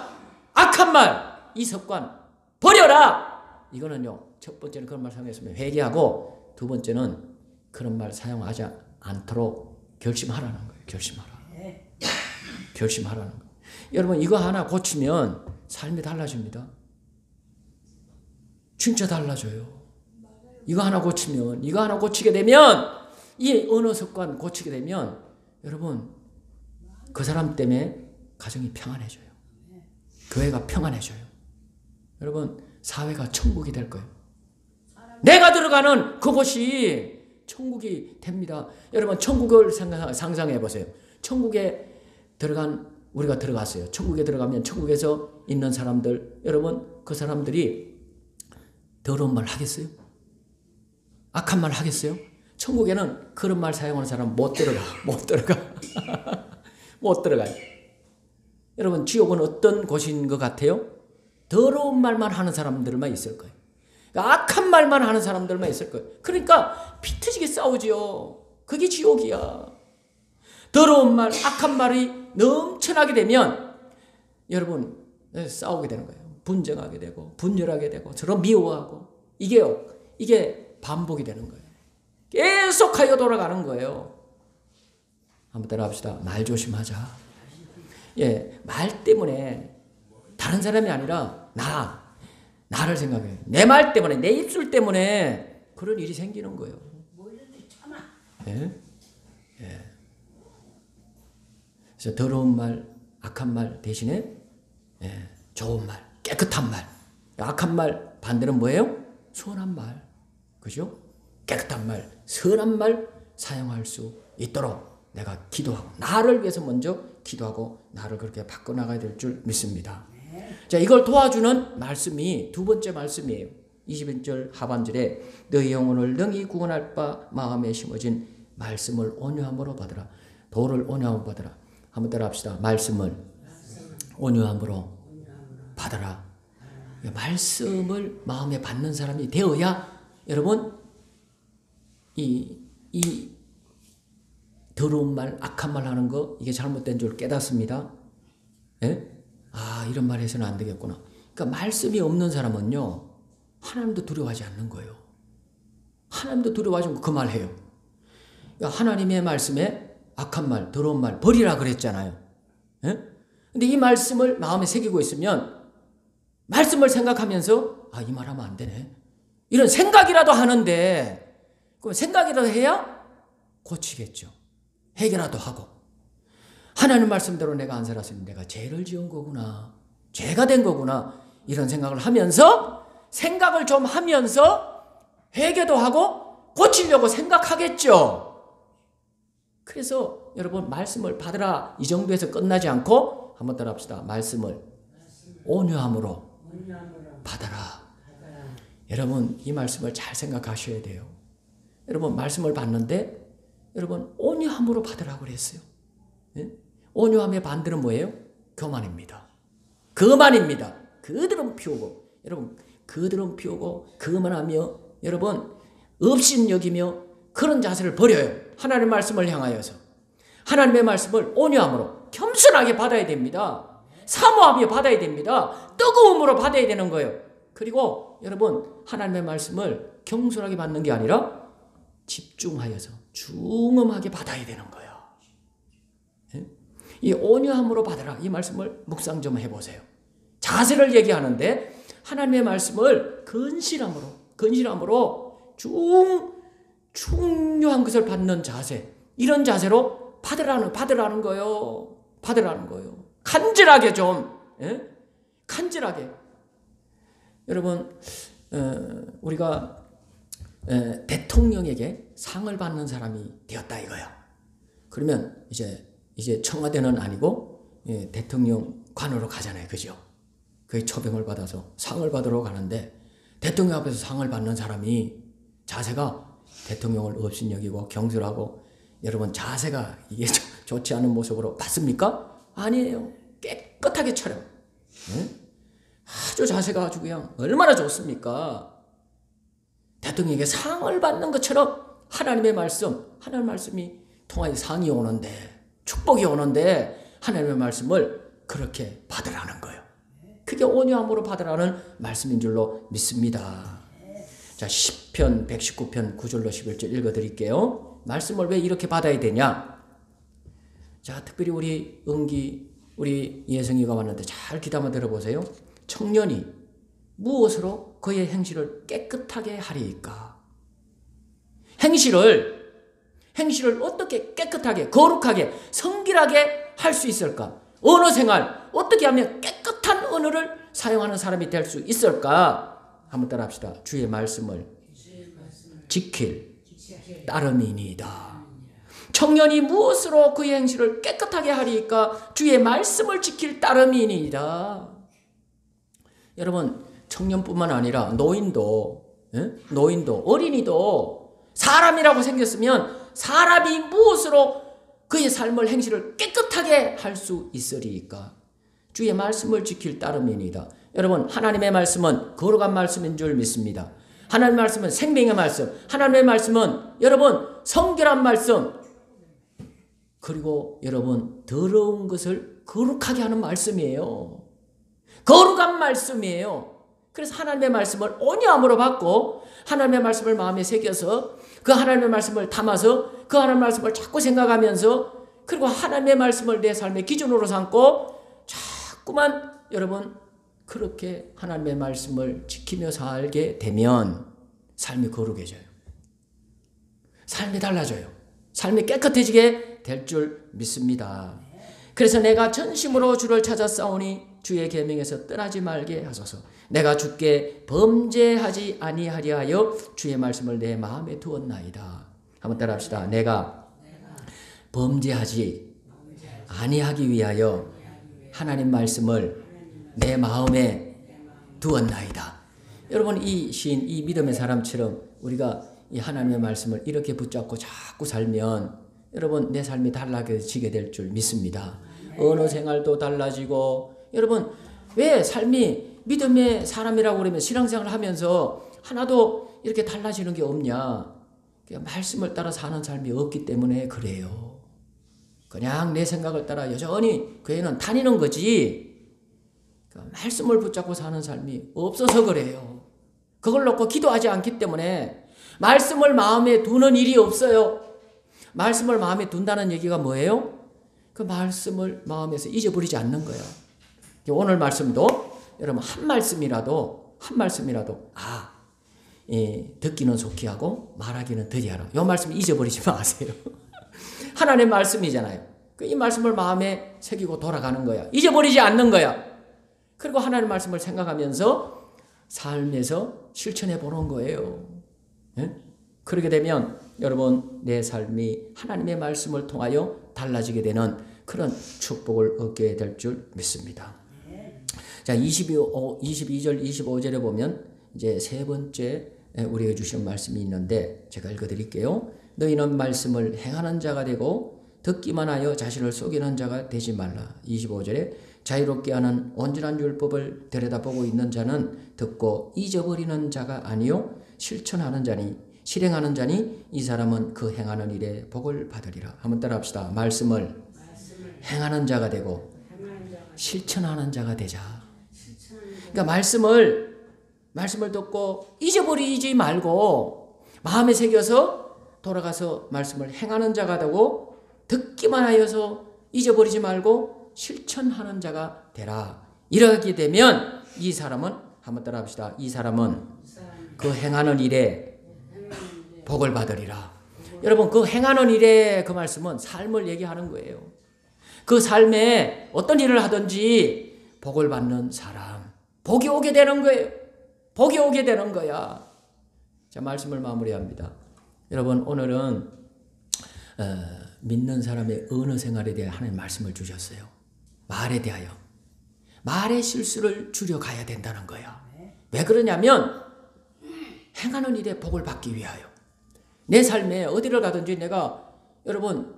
악한 말, 이 습관 버려라. 이거는요, 첫 번째는 그런 말 사용했으면 회개하고 두 번째는 그런 말 사용하지 않도록 결심하라는 거예요. 결심하라는 거예요. 여러분 이거 하나 고치면 삶이 달라집니다. 진짜 달라져요. 이거 하나 고치게 되면 이 언어 습관 고치게 되면 여러분 그 사람 때문에 가정이 평안해져요. 교회가 평안해져요. 여러분 사회가 천국이 될 거예요. 내가 들어가는 그곳이 천국이 됩니다. 여러분 천국을 상상해 보세요. 천국에 우리가 들어갔어요. 천국에 들어가면 천국에서 있는 사람들 여러분 그 사람들이 더러운 말 하겠어요? 악한 말 하겠어요? 천국에는 그런 말 사용하는 사람 못 들어가. 못 들어가요. 여러분 지옥은 어떤 곳인 것 같아요? 더러운 말만 하는 사람들만 있을 거예요. 악한 말만 하는 사람들만 있을 거예요. 그러니까 피 터지게 싸우지요. 그게 지옥이야. 더러운 말, 악한 말이 넘쳐나게 되면 여러분 싸우게 되는 거예요. 분쟁하게 되고 분열하게 되고 서로 미워하고 이게 반복이 되는 거예요. 계속하여 돌아가는 거예요. 한번 따라 합시다. 말 조심하자. 말 때문에 다른 사람이 아니라 나를 생각해. 내 말 때문에 내 입술 때문에 그런 일이 생기는 거예요. 그래서 더러운 말, 악한 말 대신에 좋은 말, 깨끗한 말. 악한 말 반대는 뭐예요? 선한 말. 그죠? 깨끗한 말, 선한 말 사용할 수 있도록 내가 기도하고 나를 위해서 먼저 기도하고 나를 그렇게 바꿔나가야 될 줄 믿습니다. 자, 이걸 도와주는 말씀이 두 번째 말씀이에요. 21절 하반절에 너희 영혼을 능히 구원할 바 마음에 심어진 말씀을 온유함으로 받으라. 도를 온유함으로 받으라. 한번 따라 합시다. 말씀을 온유함으로 받아라. 말씀을 마음에 받는 사람이 되어야 여러분 이 더러운 말, 악한 말 하는 거 이게 잘못된 줄 깨닫습니다. 예? 아, 이런 말 해서는 안 되겠구나. 그러니까 말씀이 없는 사람은요, 하나님도 두려워하지 않는 거예요. 하나님도 두려워하지 않고 그 말 해요. 그러니까 하나님의 말씀에 악한 말, 더러운 말 버리라 그랬잖아요. 예? 근데 이 말씀을 마음에 새기고 있으면 말씀을 생각하면서 아, 이 말 하면 안 되네. 이런 생각이라도 하는데 그럼 생각이라도 해야 고치겠죠. 해결라도 하고. 하나님 말씀대로 내가 안 살았으니 내가 죄를 지은 거구나. 죄가 된 거구나. 이런 생각을 하면서 생각을 좀 하면서 회개도 하고 고치려고 생각하겠죠. 그래서 여러분 말씀을 받으라 이 정도에서 끝나지 않고 한번 따라 합시다. 말씀을 온유함으로 받아라. 여러분 이 말씀을 잘 생각하셔야 돼요. 여러분 말씀을 받는데 여러분 온유함으로 받으라고 그랬어요. 예? 온유함의 반대는 뭐예요? 교만입니다. 거만입니다. 그들은 피우고 여러분 그들은 피우고 거만하며 여러분 업신여기며 그런 자세를 버려요. 하나님의 말씀을 향하여서 하나님의 말씀을 온유함으로 겸손하게 받아야 됩니다. 사모하며 받아야 됩니다. 뜨거움으로 받아야 되는 거예요. 그리고 여러분 하나님의 말씀을 겸손하게 받는 게 아니라 집중하여서 중음하게 받아야 되는 거예요. 이 온유함으로 받아라 이 말씀을 묵상 좀 해보세요. 자세를 얘기하는데 하나님의 말씀을 근실함으로 중요한 것을 받는 자세, 이런 자세로 받으라는 거예요. 받으라는 거예요. 간절하게 좀, 예? 간절하게. 여러분 우리가 대통령에게 상을 받는 사람이 되었다 이거야. 그러면 이제 청와대는 아니고 대통령관으로 가잖아요, 그죠? 그 초병을 받아서 상을 받으러 가는데 대통령 앞에서 상을 받는 사람이 자세가 대통령을 업신여기고 경솔하고 여러분 자세가 이게 좋지 않은 모습으로 받습니까? 아니에요. 깨끗하게 차려. 아주 자세가 아주 그냥 얼마나 좋습니까? 대통령에게 상을 받는 것처럼 하나님의 말씀이 통하여 상이 오는데 축복이 오는데 하나님의 말씀을 그렇게 받으라는 거예요. 그게 온유함으로 받으라는 말씀인 줄로 믿습니다. 자, 시편 119편 9절로 11절 읽어드릴게요. 말씀을 왜 이렇게 받아야 되냐? 자, 특별히 우리 예성이가 왔는데 잘 귀담아 들어보세요. 청년이 무엇으로 그의 행실을 깨끗하게 하리이까? 행실을 어떻게 깨끗하게, 거룩하게, 성길하게 할 수 있을까? 언어 생활, 어떻게 하면 깨끗한 언어를 사용하는 사람이 될 수 있을까? 한번 따라 합시다. 주의 말씀을 지킬 따름이니이다. 청년이 무엇으로 그의 행실을 깨끗하게 하리이까? 주의 말씀을 지킬 따름이니이다. 여러분 청년뿐만 아니라 노인도 어린이도 사람이라고 생겼으면 사람이 무엇으로 그의 삶을 행실을 깨끗하게 할 수 있으리까? 주의 말씀을 지킬 따름이니이다. 여러분 하나님의 말씀은 거룩한 말씀인 줄 믿습니다. 하나님의 말씀은 생명의 말씀, 하나님의 말씀은 여러분 성결한 말씀, 그리고 여러분 더러운 것을 거룩하게 하는 말씀이에요. 거룩한 말씀이에요. 그래서 하나님의 말씀을 온유함으로 받고 하나님의 말씀을 마음에 새겨서 그 하나님의 말씀을 담아서 그 하나님의 말씀을 자꾸 생각하면서 그리고 하나님의 말씀을 내 삶의 기준으로 삼고 자꾸만 여러분 그렇게 하나님의 말씀을 지키며 살게 되면 삶이 거룩해져요. 삶이 달라져요. 삶이 깨끗해지게 될 줄 믿습니다. 그래서 내가 전심으로 주를 찾아 싸우니 주의 계명에서 떠나지 말게 하소서. 내가 주께 범죄하지 아니하려 하여 주의 말씀을 내 마음에 두었나이다. 한번 따라합시다. 내가 범죄하지 아니하기 위하여 하나님 말씀을 내 마음에 두었나이다. 여러분 이 시인, 이 믿음의 사람처럼 우리가 이 하나님의 말씀을 이렇게 붙잡고 자꾸 살면 여러분 내 삶이 달라지게 될 줄 믿습니다. 언어 생활도 달라지고 여러분 왜 삶이 믿음의 사람이라고 그러면 신앙생활을 하면서 하나도 이렇게 달라지는 게 없냐? 말씀을 따라 사는 삶이 없기 때문에 그래요. 그냥 내 생각을 따라 여전히 교회는 다니는 거지 말씀을 붙잡고 사는 삶이 없어서 그래요. 그걸 놓고 기도하지 않기 때문에 말씀을 마음에 두는 일이 없어요. 말씀을 마음에 둔다는 얘기가 뭐예요? 그 말씀을 마음에서 잊어버리지 않는 거예요. 오늘 말씀도 여러분 한 말씀이라도 듣기는 속히 하고 말하기는 더디하라. 이 말씀 잊어버리지 마세요. 하나님의 말씀이잖아요. 이 말씀을 마음에 새기고 돌아가는 거야. 잊어버리지 않는 거야. 그리고 하나님의 말씀을 생각하면서 삶에서 실천해 보는 거예요. 네? 그렇게 되면 여러분 내 삶이 하나님의 말씀을 통하여 달라지게 되는 그런 축복을 얻게 될 줄 믿습니다. 자, 22절, 25절에 보면 이제 세 번째 우리에게 주시는 말씀이 있는데 제가 읽어드릴게요. 너희는 말씀을 행하는 자가 되고 듣기만 하여 자신을 속이는 자가 되지 말라. 25절에 자유롭게 하는 온전한 율법을 들여다보고 있는 자는 듣고 잊어버리는 자가 아니요 실천하는 자니 실행하는 자니 이 사람은 그 행하는 일에 복을 받으리라. 한번 따라합시다. 말씀을 행하는 자가 되고 실천하는 자가 되자. 그러니까 말씀을 듣고 잊어버리지 말고 마음에 새겨서 돌아가서 말씀을 행하는 자가 되고 듣기만 하여서 잊어버리지 말고 실천하는 자가 되라. 이렇게 되면 이 사람은 한번 따라합시다. 이 사람은 그 행하는 일에 복을 받으리라. 여러분 그 행하는 일에 그 말씀은 삶을 얘기하는 거예요. 그 삶에 어떤 일을 하든지 복을 받는 사람. 복이 오게 되는 거예요. 복이 오게 되는 거야. 자, 말씀을 마무리합니다. 여러분 오늘은 믿는 사람의 언어 생활에 대해 하나님 말씀을 주셨어요. 말에 대하여. 말의 실수를 줄여가야 된다는 거야. 왜 그러냐면 행하는 일에 복을 받기 위하여. 내 삶에 어디를 가든지 내가 여러분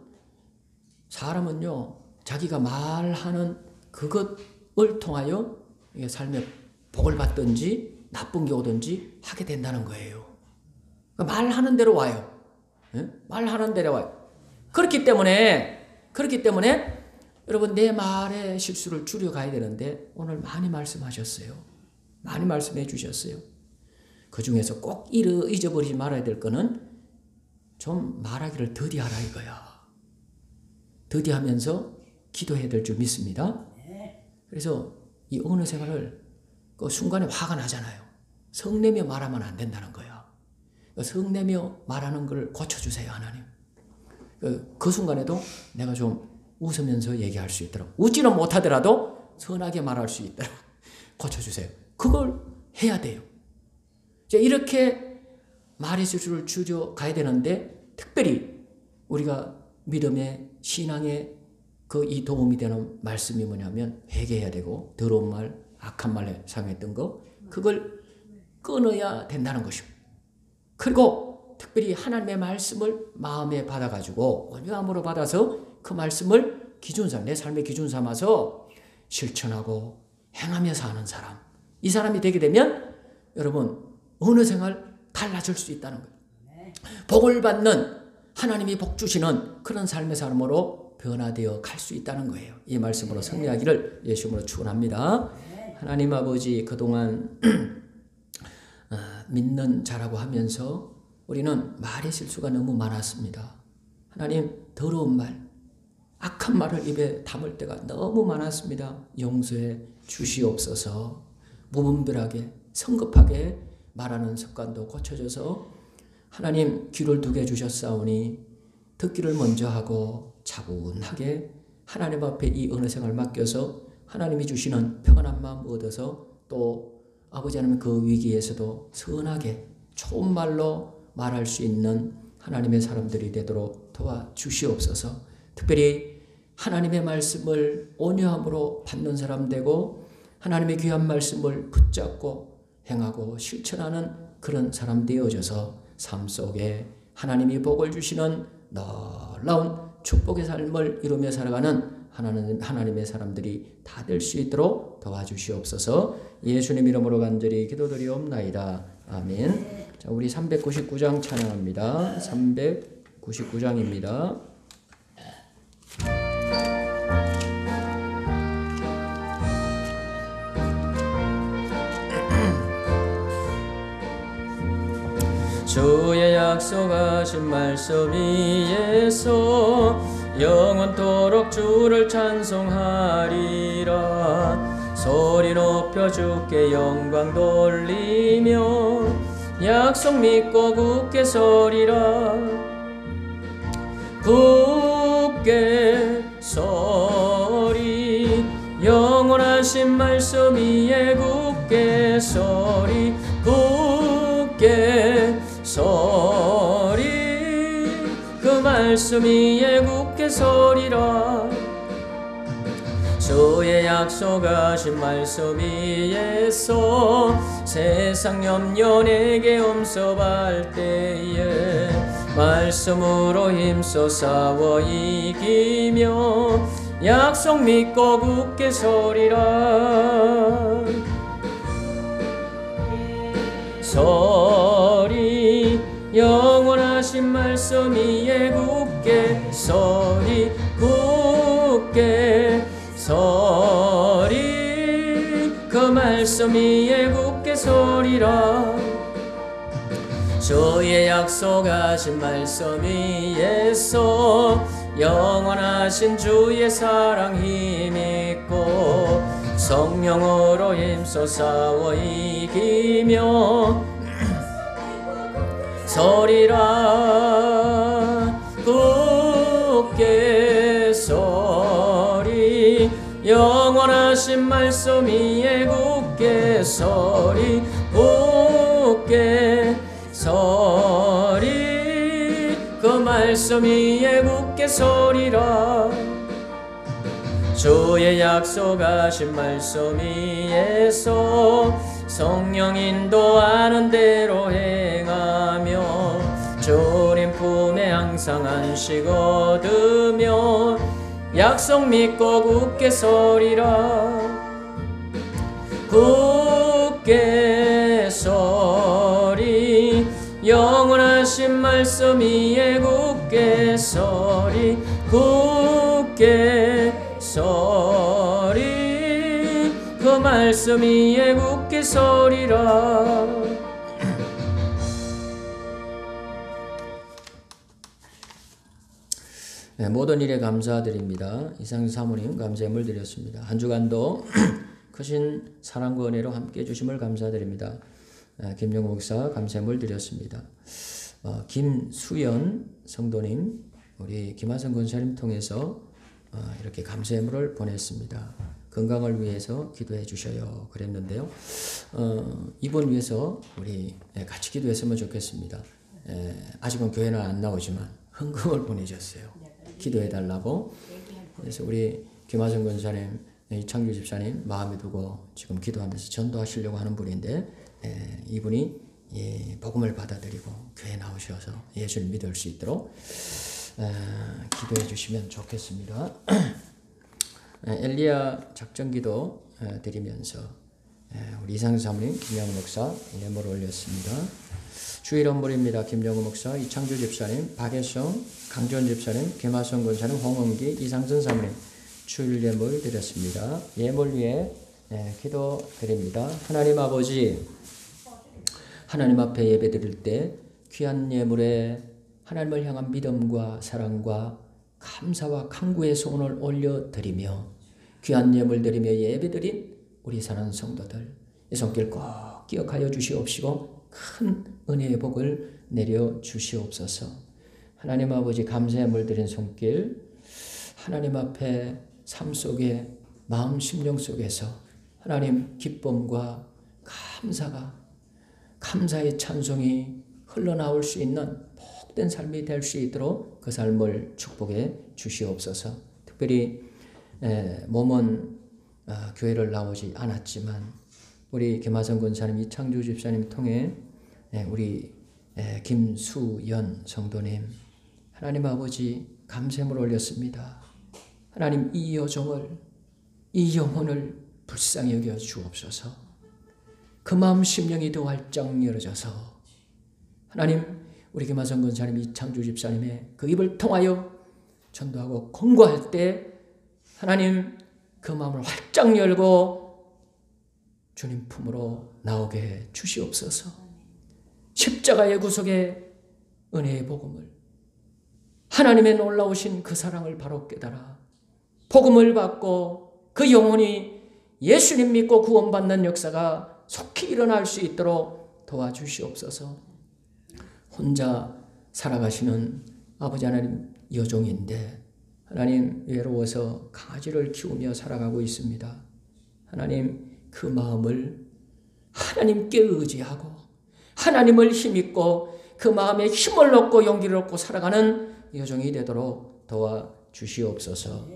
사람은요 자기가 말하는 그것을 통하여 삶에 복을 받든지 나쁜 게 오든지 하게 된다는 거예요. 말하는 대로 와요. 말하는 대로 와요. 그렇기 때문에 여러분 내 말의 실수를 줄여가야 되는데 오늘 많이 말씀하셨어요. 많이 말씀해 주셨어요. 그 중에서 꼭 잊어버리지 말아야 될 거는 좀 말하기를 더디하라 이거야. 더디하면서 기도해야 될 줄 믿습니다. 그래서 이 언어 생활을 그 순간에 화가 나잖아요. 성내며 말하면 안 된다는 거야. 성내며 말하는 걸 고쳐주세요 하나님. 그 순간에도 내가 좀 웃으면서 얘기할 수 있도록 웃지는 못하더라도 선하게 말할 수 있도록 고쳐주세요. 그걸 해야 돼요. 이렇게 말의 실수를 줄여가야 되는데 특별히 우리가 믿음의 신앙의 이 도움이 되는 말씀이 뭐냐면 회개해야 되고 더러운 말, 악한 말에 사용했던 거 그걸 끊어야 된다는 것입니다. 그리고 특별히 하나님의 말씀을 마음에 받아가지고 온유함으로 받아서 그 말씀을 기준삼, 내 삶의 기준 삼아서 실천하고 행하며 사는 사람. 이 사람이 되게 되면 여러분 어느 생활 달라질 수 있다는 거예요. 복을 받는 하나님이 복 주시는 그런 삶의 사람으로 변화되어 갈 수 있다는 거예요. 이 말씀으로 승리하기를 예수님으로 축원합니다. 하나님 아버지 그동안 믿는 자라고 하면서 우리는 말의 실수가 너무 많았습니다. 하나님 더러운 말, 악한 말을 입에 담을 때가 너무 많았습니다. 용서해 주시옵소서. 무분별하게 성급하게 말하는 습관도 고쳐져서 하나님 귀를 두게 해주셨사오니 듣기를 먼저 하고 차분하게 하나님 앞에 이 언어 생활을 맡겨서 하나님이 주시는 평안한 마음 얻어서 또 아버지 하나님 그 위기에서도 선하게 좋은 말로 말할 수 있는 하나님의 사람들이 되도록 도와주시옵소서. 특별히 하나님의 말씀을 온유함으로 받는 사람 되고 하나님의 귀한 말씀을 붙잡고 행하고 실천하는 그런 사람 되어져서 삶 속에 하나님이 복을 주시는 놀라운 축복의 삶을 이루며 살아가는 하나님의 사람들이 다 될 수 있도록 도와주시옵소서. 예수님 이름으로 간절히 기도드리옵나이다. 아멘. 자, 우리 399장 찬양합니다. 399장입니다. 주의 약속하신 말씀 위에서 영원토록 주를 찬송하리라. 소리 높여 주께 영광 돌리며 약속 믿고 굳게 서리라. 굳게 서리 영원하신 말씀 위에 굳게 서리. 굳게 서리 그 말씀 위에 굳게 서리라. 주의 약속하신 말씀 위에서 세상 염려 내게 엄습할 때에 말씀으로 힘써 싸워 이기며 약속 믿고 굳게 서리라. 서리 영원하신 말씀 위에 굳게 서리. 굳게 서리 그 말씀 위에 굳게 서리라. 주의 약속하신 말씀 위에서 영원하신 주의 사랑 힘있고 성령으로 힘써 싸워 이기며 서리라. 굳게 서리 영원하신 말씀 위에 굳게 서리. 굳게 서리 그 말씀 위에 굳게 서리라. 주의 약속하신 말씀 위에서 성령 인도하는 대로 행하며 주님 품에 항상 안식 얻으며 약속 믿고 굳게 서리라. 굳게 서리 영원하신 말씀 위에 굳게 서리. 굳게 서리 그 말씀 위에 굳게 서리라. 네, 모든 일에 감사드립니다. 이상준 사모님 감사함을 드렸습니다. 한 주간도 크신 사랑과 은혜로 함께해 주심을 감사드립니다. 김영호 목사 감사함을 드렸습니다. 김수연 성도님, 우리 김하성 권사님 통해서 이렇게 감사함을 보냈습니다. 건강을 위해서 기도해 주셔요 그랬는데요. 이번 위해서 우리 같이 기도했으면 좋겠습니다. 아직은 교회는 안 나오지만 헌금을 보내셨어요. 기도해 달라고. 그래서 우리 김하성 권사님, 이창규 집사님 마음에 두고 지금 기도하면서 전도하시려고 하는 분인데 이분이 복음을 받아들이고 교회에 나오셔서 예수를 믿을 수 있도록 기도해 주시면 좋겠습니다. 엘리야 작전기도 드리면서 우리 이상수 사모님, 김영우 목사 예물을 올렸습니다. 주일 헌물입니다. 김영우 목사, 이창주 집사님, 박혜성, 강지원 집사님, 김하성 권사님, 홍원기, 이상선 사모님 주일 예물 드렸습니다. 예물 위에 기도 드립니다. 하나님 아버지, 하나님 앞에 예배 드릴 때 귀한 예물에 하나님을 향한 믿음과 사랑과 감사와 간구의 소원을 올려드리며 귀한 예물 드리며 예배드린 우리 사랑하는 성도들 이 손길 꼭 기억하여 주시옵시고 큰 은혜의 복을 내려 주시옵소서. 하나님 아버지 감사의 예물 드린 손길 하나님 앞에 삶 속에 마음 심령 속에서 하나님 기쁨과 감사의 찬송이 흘러나올 수 있는 복된 삶이 될 수 있도록 그 삶을 축복해 주시옵소서. 특별히 몸은 교회를 나오지 않았지만 우리 김하성 권사님, 이창주 집사님 통해 우리 김수연 성도님, 하나님 아버지 감샘을 올렸습니다. 하나님 이 여종을, 이 영혼을 불쌍히 여겨 주옵소서. 그 마음 심령이 더 활짝 열어져서 하나님 우리 김하성 권사님, 이창주 집사님의 그 입을 통하여 전도하고 권고할 때 하나님 그 마음을 활짝 열고 주님 품으로 나오게 해 주시옵소서. 십자가의 구속의 은혜의 복음을, 하나님의 놀라우신 그 사랑을 바로 깨달아 복음을 받고 그 영혼이 예수님 믿고 구원받는 역사가 속히 일어날 수 있도록 도와주시옵소서. 혼자 살아가시는 아버지 하나님 여종인데 하나님 외로워서 강아지를 키우며 살아가고 있습니다. 하나님 그 마음을 하나님께 의지하고 하나님을 힘입고 그 마음에 힘을 얻고 용기를 얻고 살아가는 여종이 되도록 도와주시옵소서.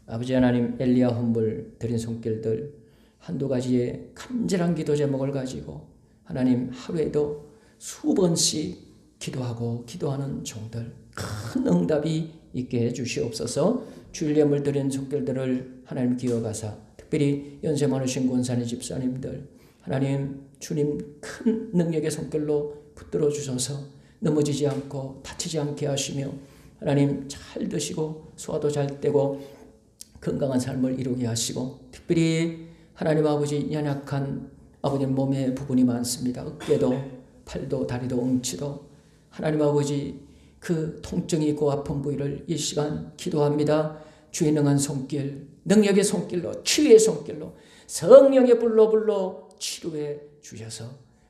아버지 하나님, 엘리야 헌물 드린 손길들 한두 가지의 간절한 기도 제목을 가지고 하나님 하루에도 수번씩 기도하고 기도하는 종들 큰 응답이 있게 해주시옵소서. 주일 예물 드린 손길들을 하나님 기억하사 특별히 연세 많으신 권사님 집사님들 하나님 주님 큰 능력의 손길로 붙들어 주셔서 넘어지지 않고 다치지 않게 하시며 하나님 잘 드시고 소화도 잘 되고 건강한 삶을 이루게 하시고 특별히 하나님 아버지 연약한 아버님 몸에 부분이 많습니다. 어깨도 팔도 다리도 엉치도 하나님 아버지 그 통증이 있고 아픈 부위를 이 시간 기도합니다. 주의 능한 손길, 능력의 손길로, 치유의 손길로 성령의 불로 치료해 주셔서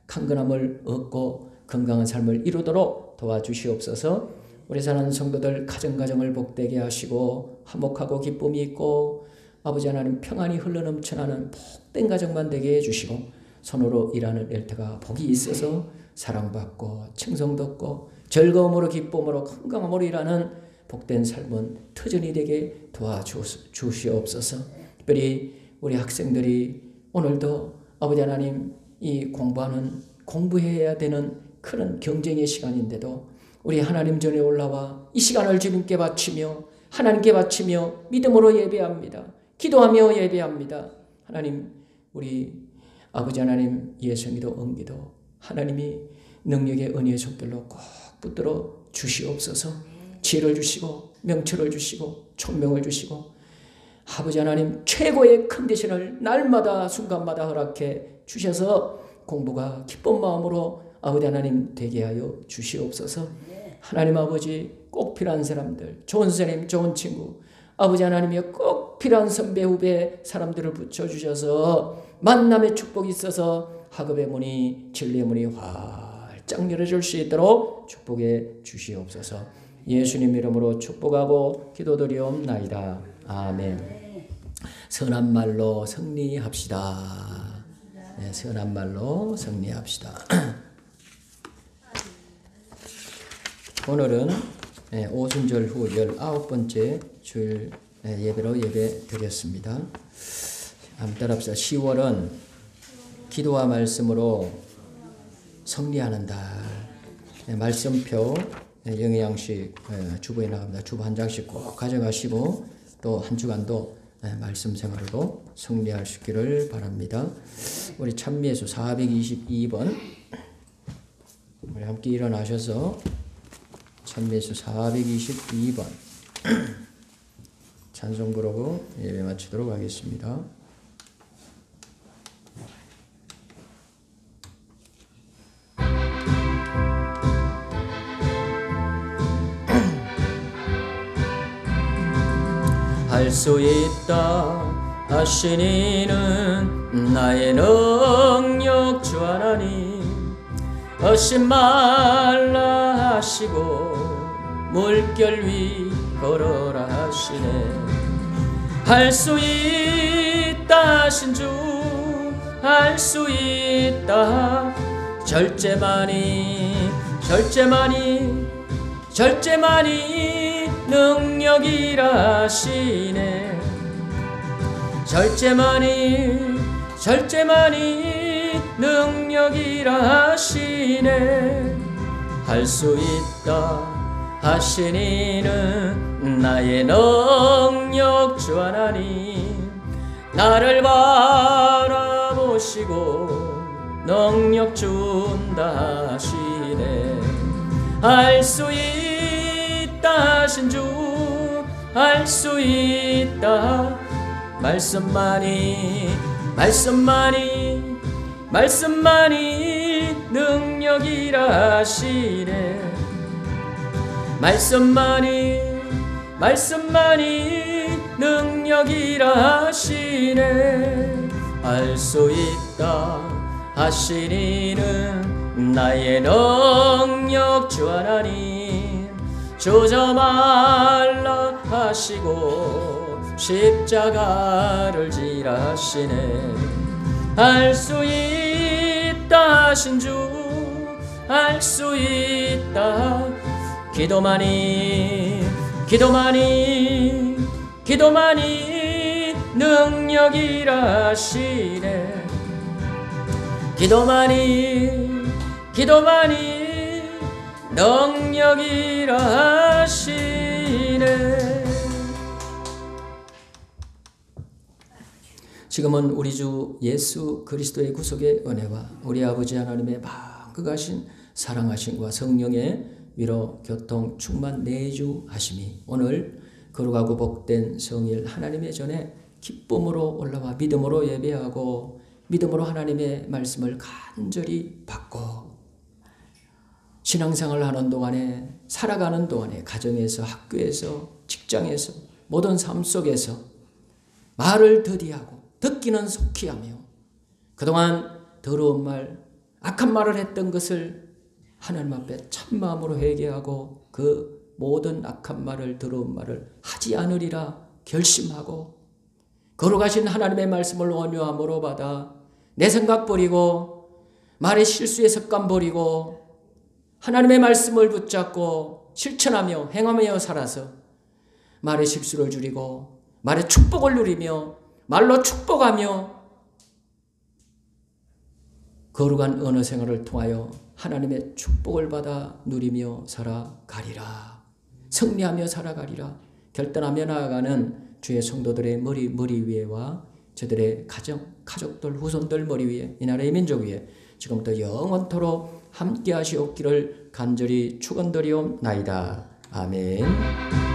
강건함을 얻고 건강한 삶을 이루도록 도와주시옵소서. 우리 사랑하는 성도들 가정을 복되게 하시고 화목하고 기쁨이 있고 아버지 하나님 평안이 흘러넘쳐나는 복된 가정만 되게 해주시고 손으로 일하는 일터가 복이 있어서 사랑받고 칭송받고 즐거움으로 기쁨으로 건강함으로 일하는 복된 삶은 터전이 되게 도와주시옵소서. 특별히 우리 학생들이 오늘도 아버지 하나님 이 공부해야 되는 그런 경쟁의 시간인데도 우리 하나님 전에 올라와 이 시간을 주님께 바치며 하나님께 바치며 믿음으로 예배합니다. 기도하며 예배합니다. 하나님 우리 아버지 하나님 예성이도 은기도 하나님이 능력의 은혜의 손길로 꼭 붙들어 주시옵소서. 지혜를 주시고 명철을 주시고 총명을 주시고 아버지 하나님 최고의 컨디션을 날마다 순간마다 허락해 주셔서 공부가 기쁜 마음으로 아버지 하나님 되게 하여 주시옵소서. 하나님 아버지 꼭 필요한 사람들, 좋은 선생님, 좋은 친구, 아버지 하나님이 꼭 필요한 선배, 후배 사람들을 붙여주셔서 만남의 축복이 있어서 학업의 문이, 진리의 문이 활짝 열어줄 수 있도록 축복해 주시옵소서. 예수님 이름으로 축복하고 기도드리옵나이다. 아멘. 선한 말로 승리합시다. 네, 선한 말로 승리합시다. 오늘은 오순절 후 19번째 주일 예배로 예배 드렸습니다. 한번 따라합시다. 10월은 기도와 말씀으로 승리하는 달. 말씀표 영양식 주부에 나갑니다. 주부 한 장씩 꼭 가져가시고 또 한 주간도 말씀 생활으로 승리할 수 있기를 바랍니다. 우리 찬미예수 422번 우리 함께 일어나셔서 찬미예수 422번 찬송 부르고 예배 마치도록 하겠습니다. 할 수 있다 하신 이는 나의 능력 주 하나님 어심 말라 하시고 물결 위 걸어라 하시네. 할 수 있다 하신 주 할 수 있다 절제만이 절제만이 능력이라시네. 절제만이 능력이라시네. 할 수 있다 하신 이는 나의 능력 주 하나님. 나를 바라보시고 능력 준다 하시네. 할 수 있다 하신 주, 할 수 있다. 말씀만이 능력이라시네. 말씀만이 능력이라시네. 알 수 있다 하신 이는 나의 능력 주 하나님. 조져 말라 하시고 십자가를 지라 하시네. 알 수 있다 하신 주, 알 수 있다. 기도만이 능력이라시네. 기도만이 능력이라시네. 지금은 우리 주 예수 그리스도의 구속의 은혜와 우리 아버지 하나님의 만극하신 사랑하심과 성령의 위로 교통 충만 내주하심이 오늘 거룩하고 복된 성일 하나님의 전에 기쁨으로 올라와 믿음으로 예배하고 믿음으로 하나님의 말씀을 간절히 받고 신앙생활을 하는 동안에, 살아가는 동안에, 가정에서, 학교에서, 직장에서, 모든 삶 속에서 말을 더디하고 듣기는 속히 하며 그동안 더러운 말, 악한 말을 했던 것을 하나님 앞에 참마음으로 회개하고 그 모든 악한 말을, 더러운 말을 하지 않으리라 결심하고 거룩하신 하나님의 말씀을 온유함으로 받아 내 생각 버리고 말의 실수의 습관 버리고 하나님의 말씀을 붙잡고 실천하며 행하며 살아서 말의 실수를 줄이고 말의 축복을 누리며 말로 축복하며 거룩한 언어 생활을 통하여 하나님의 축복을 받아 누리며 살아가리라. 승리하며 살아가리라. 결단하며 나아가는 주의 성도들의 머리 위에와 저들의 가족들, 후손들 머리 위에, 이 나라의 민족 위에 지금부터 영원토록 함께 하시옵기를 간절히 축원드리옵나이다. 아멘.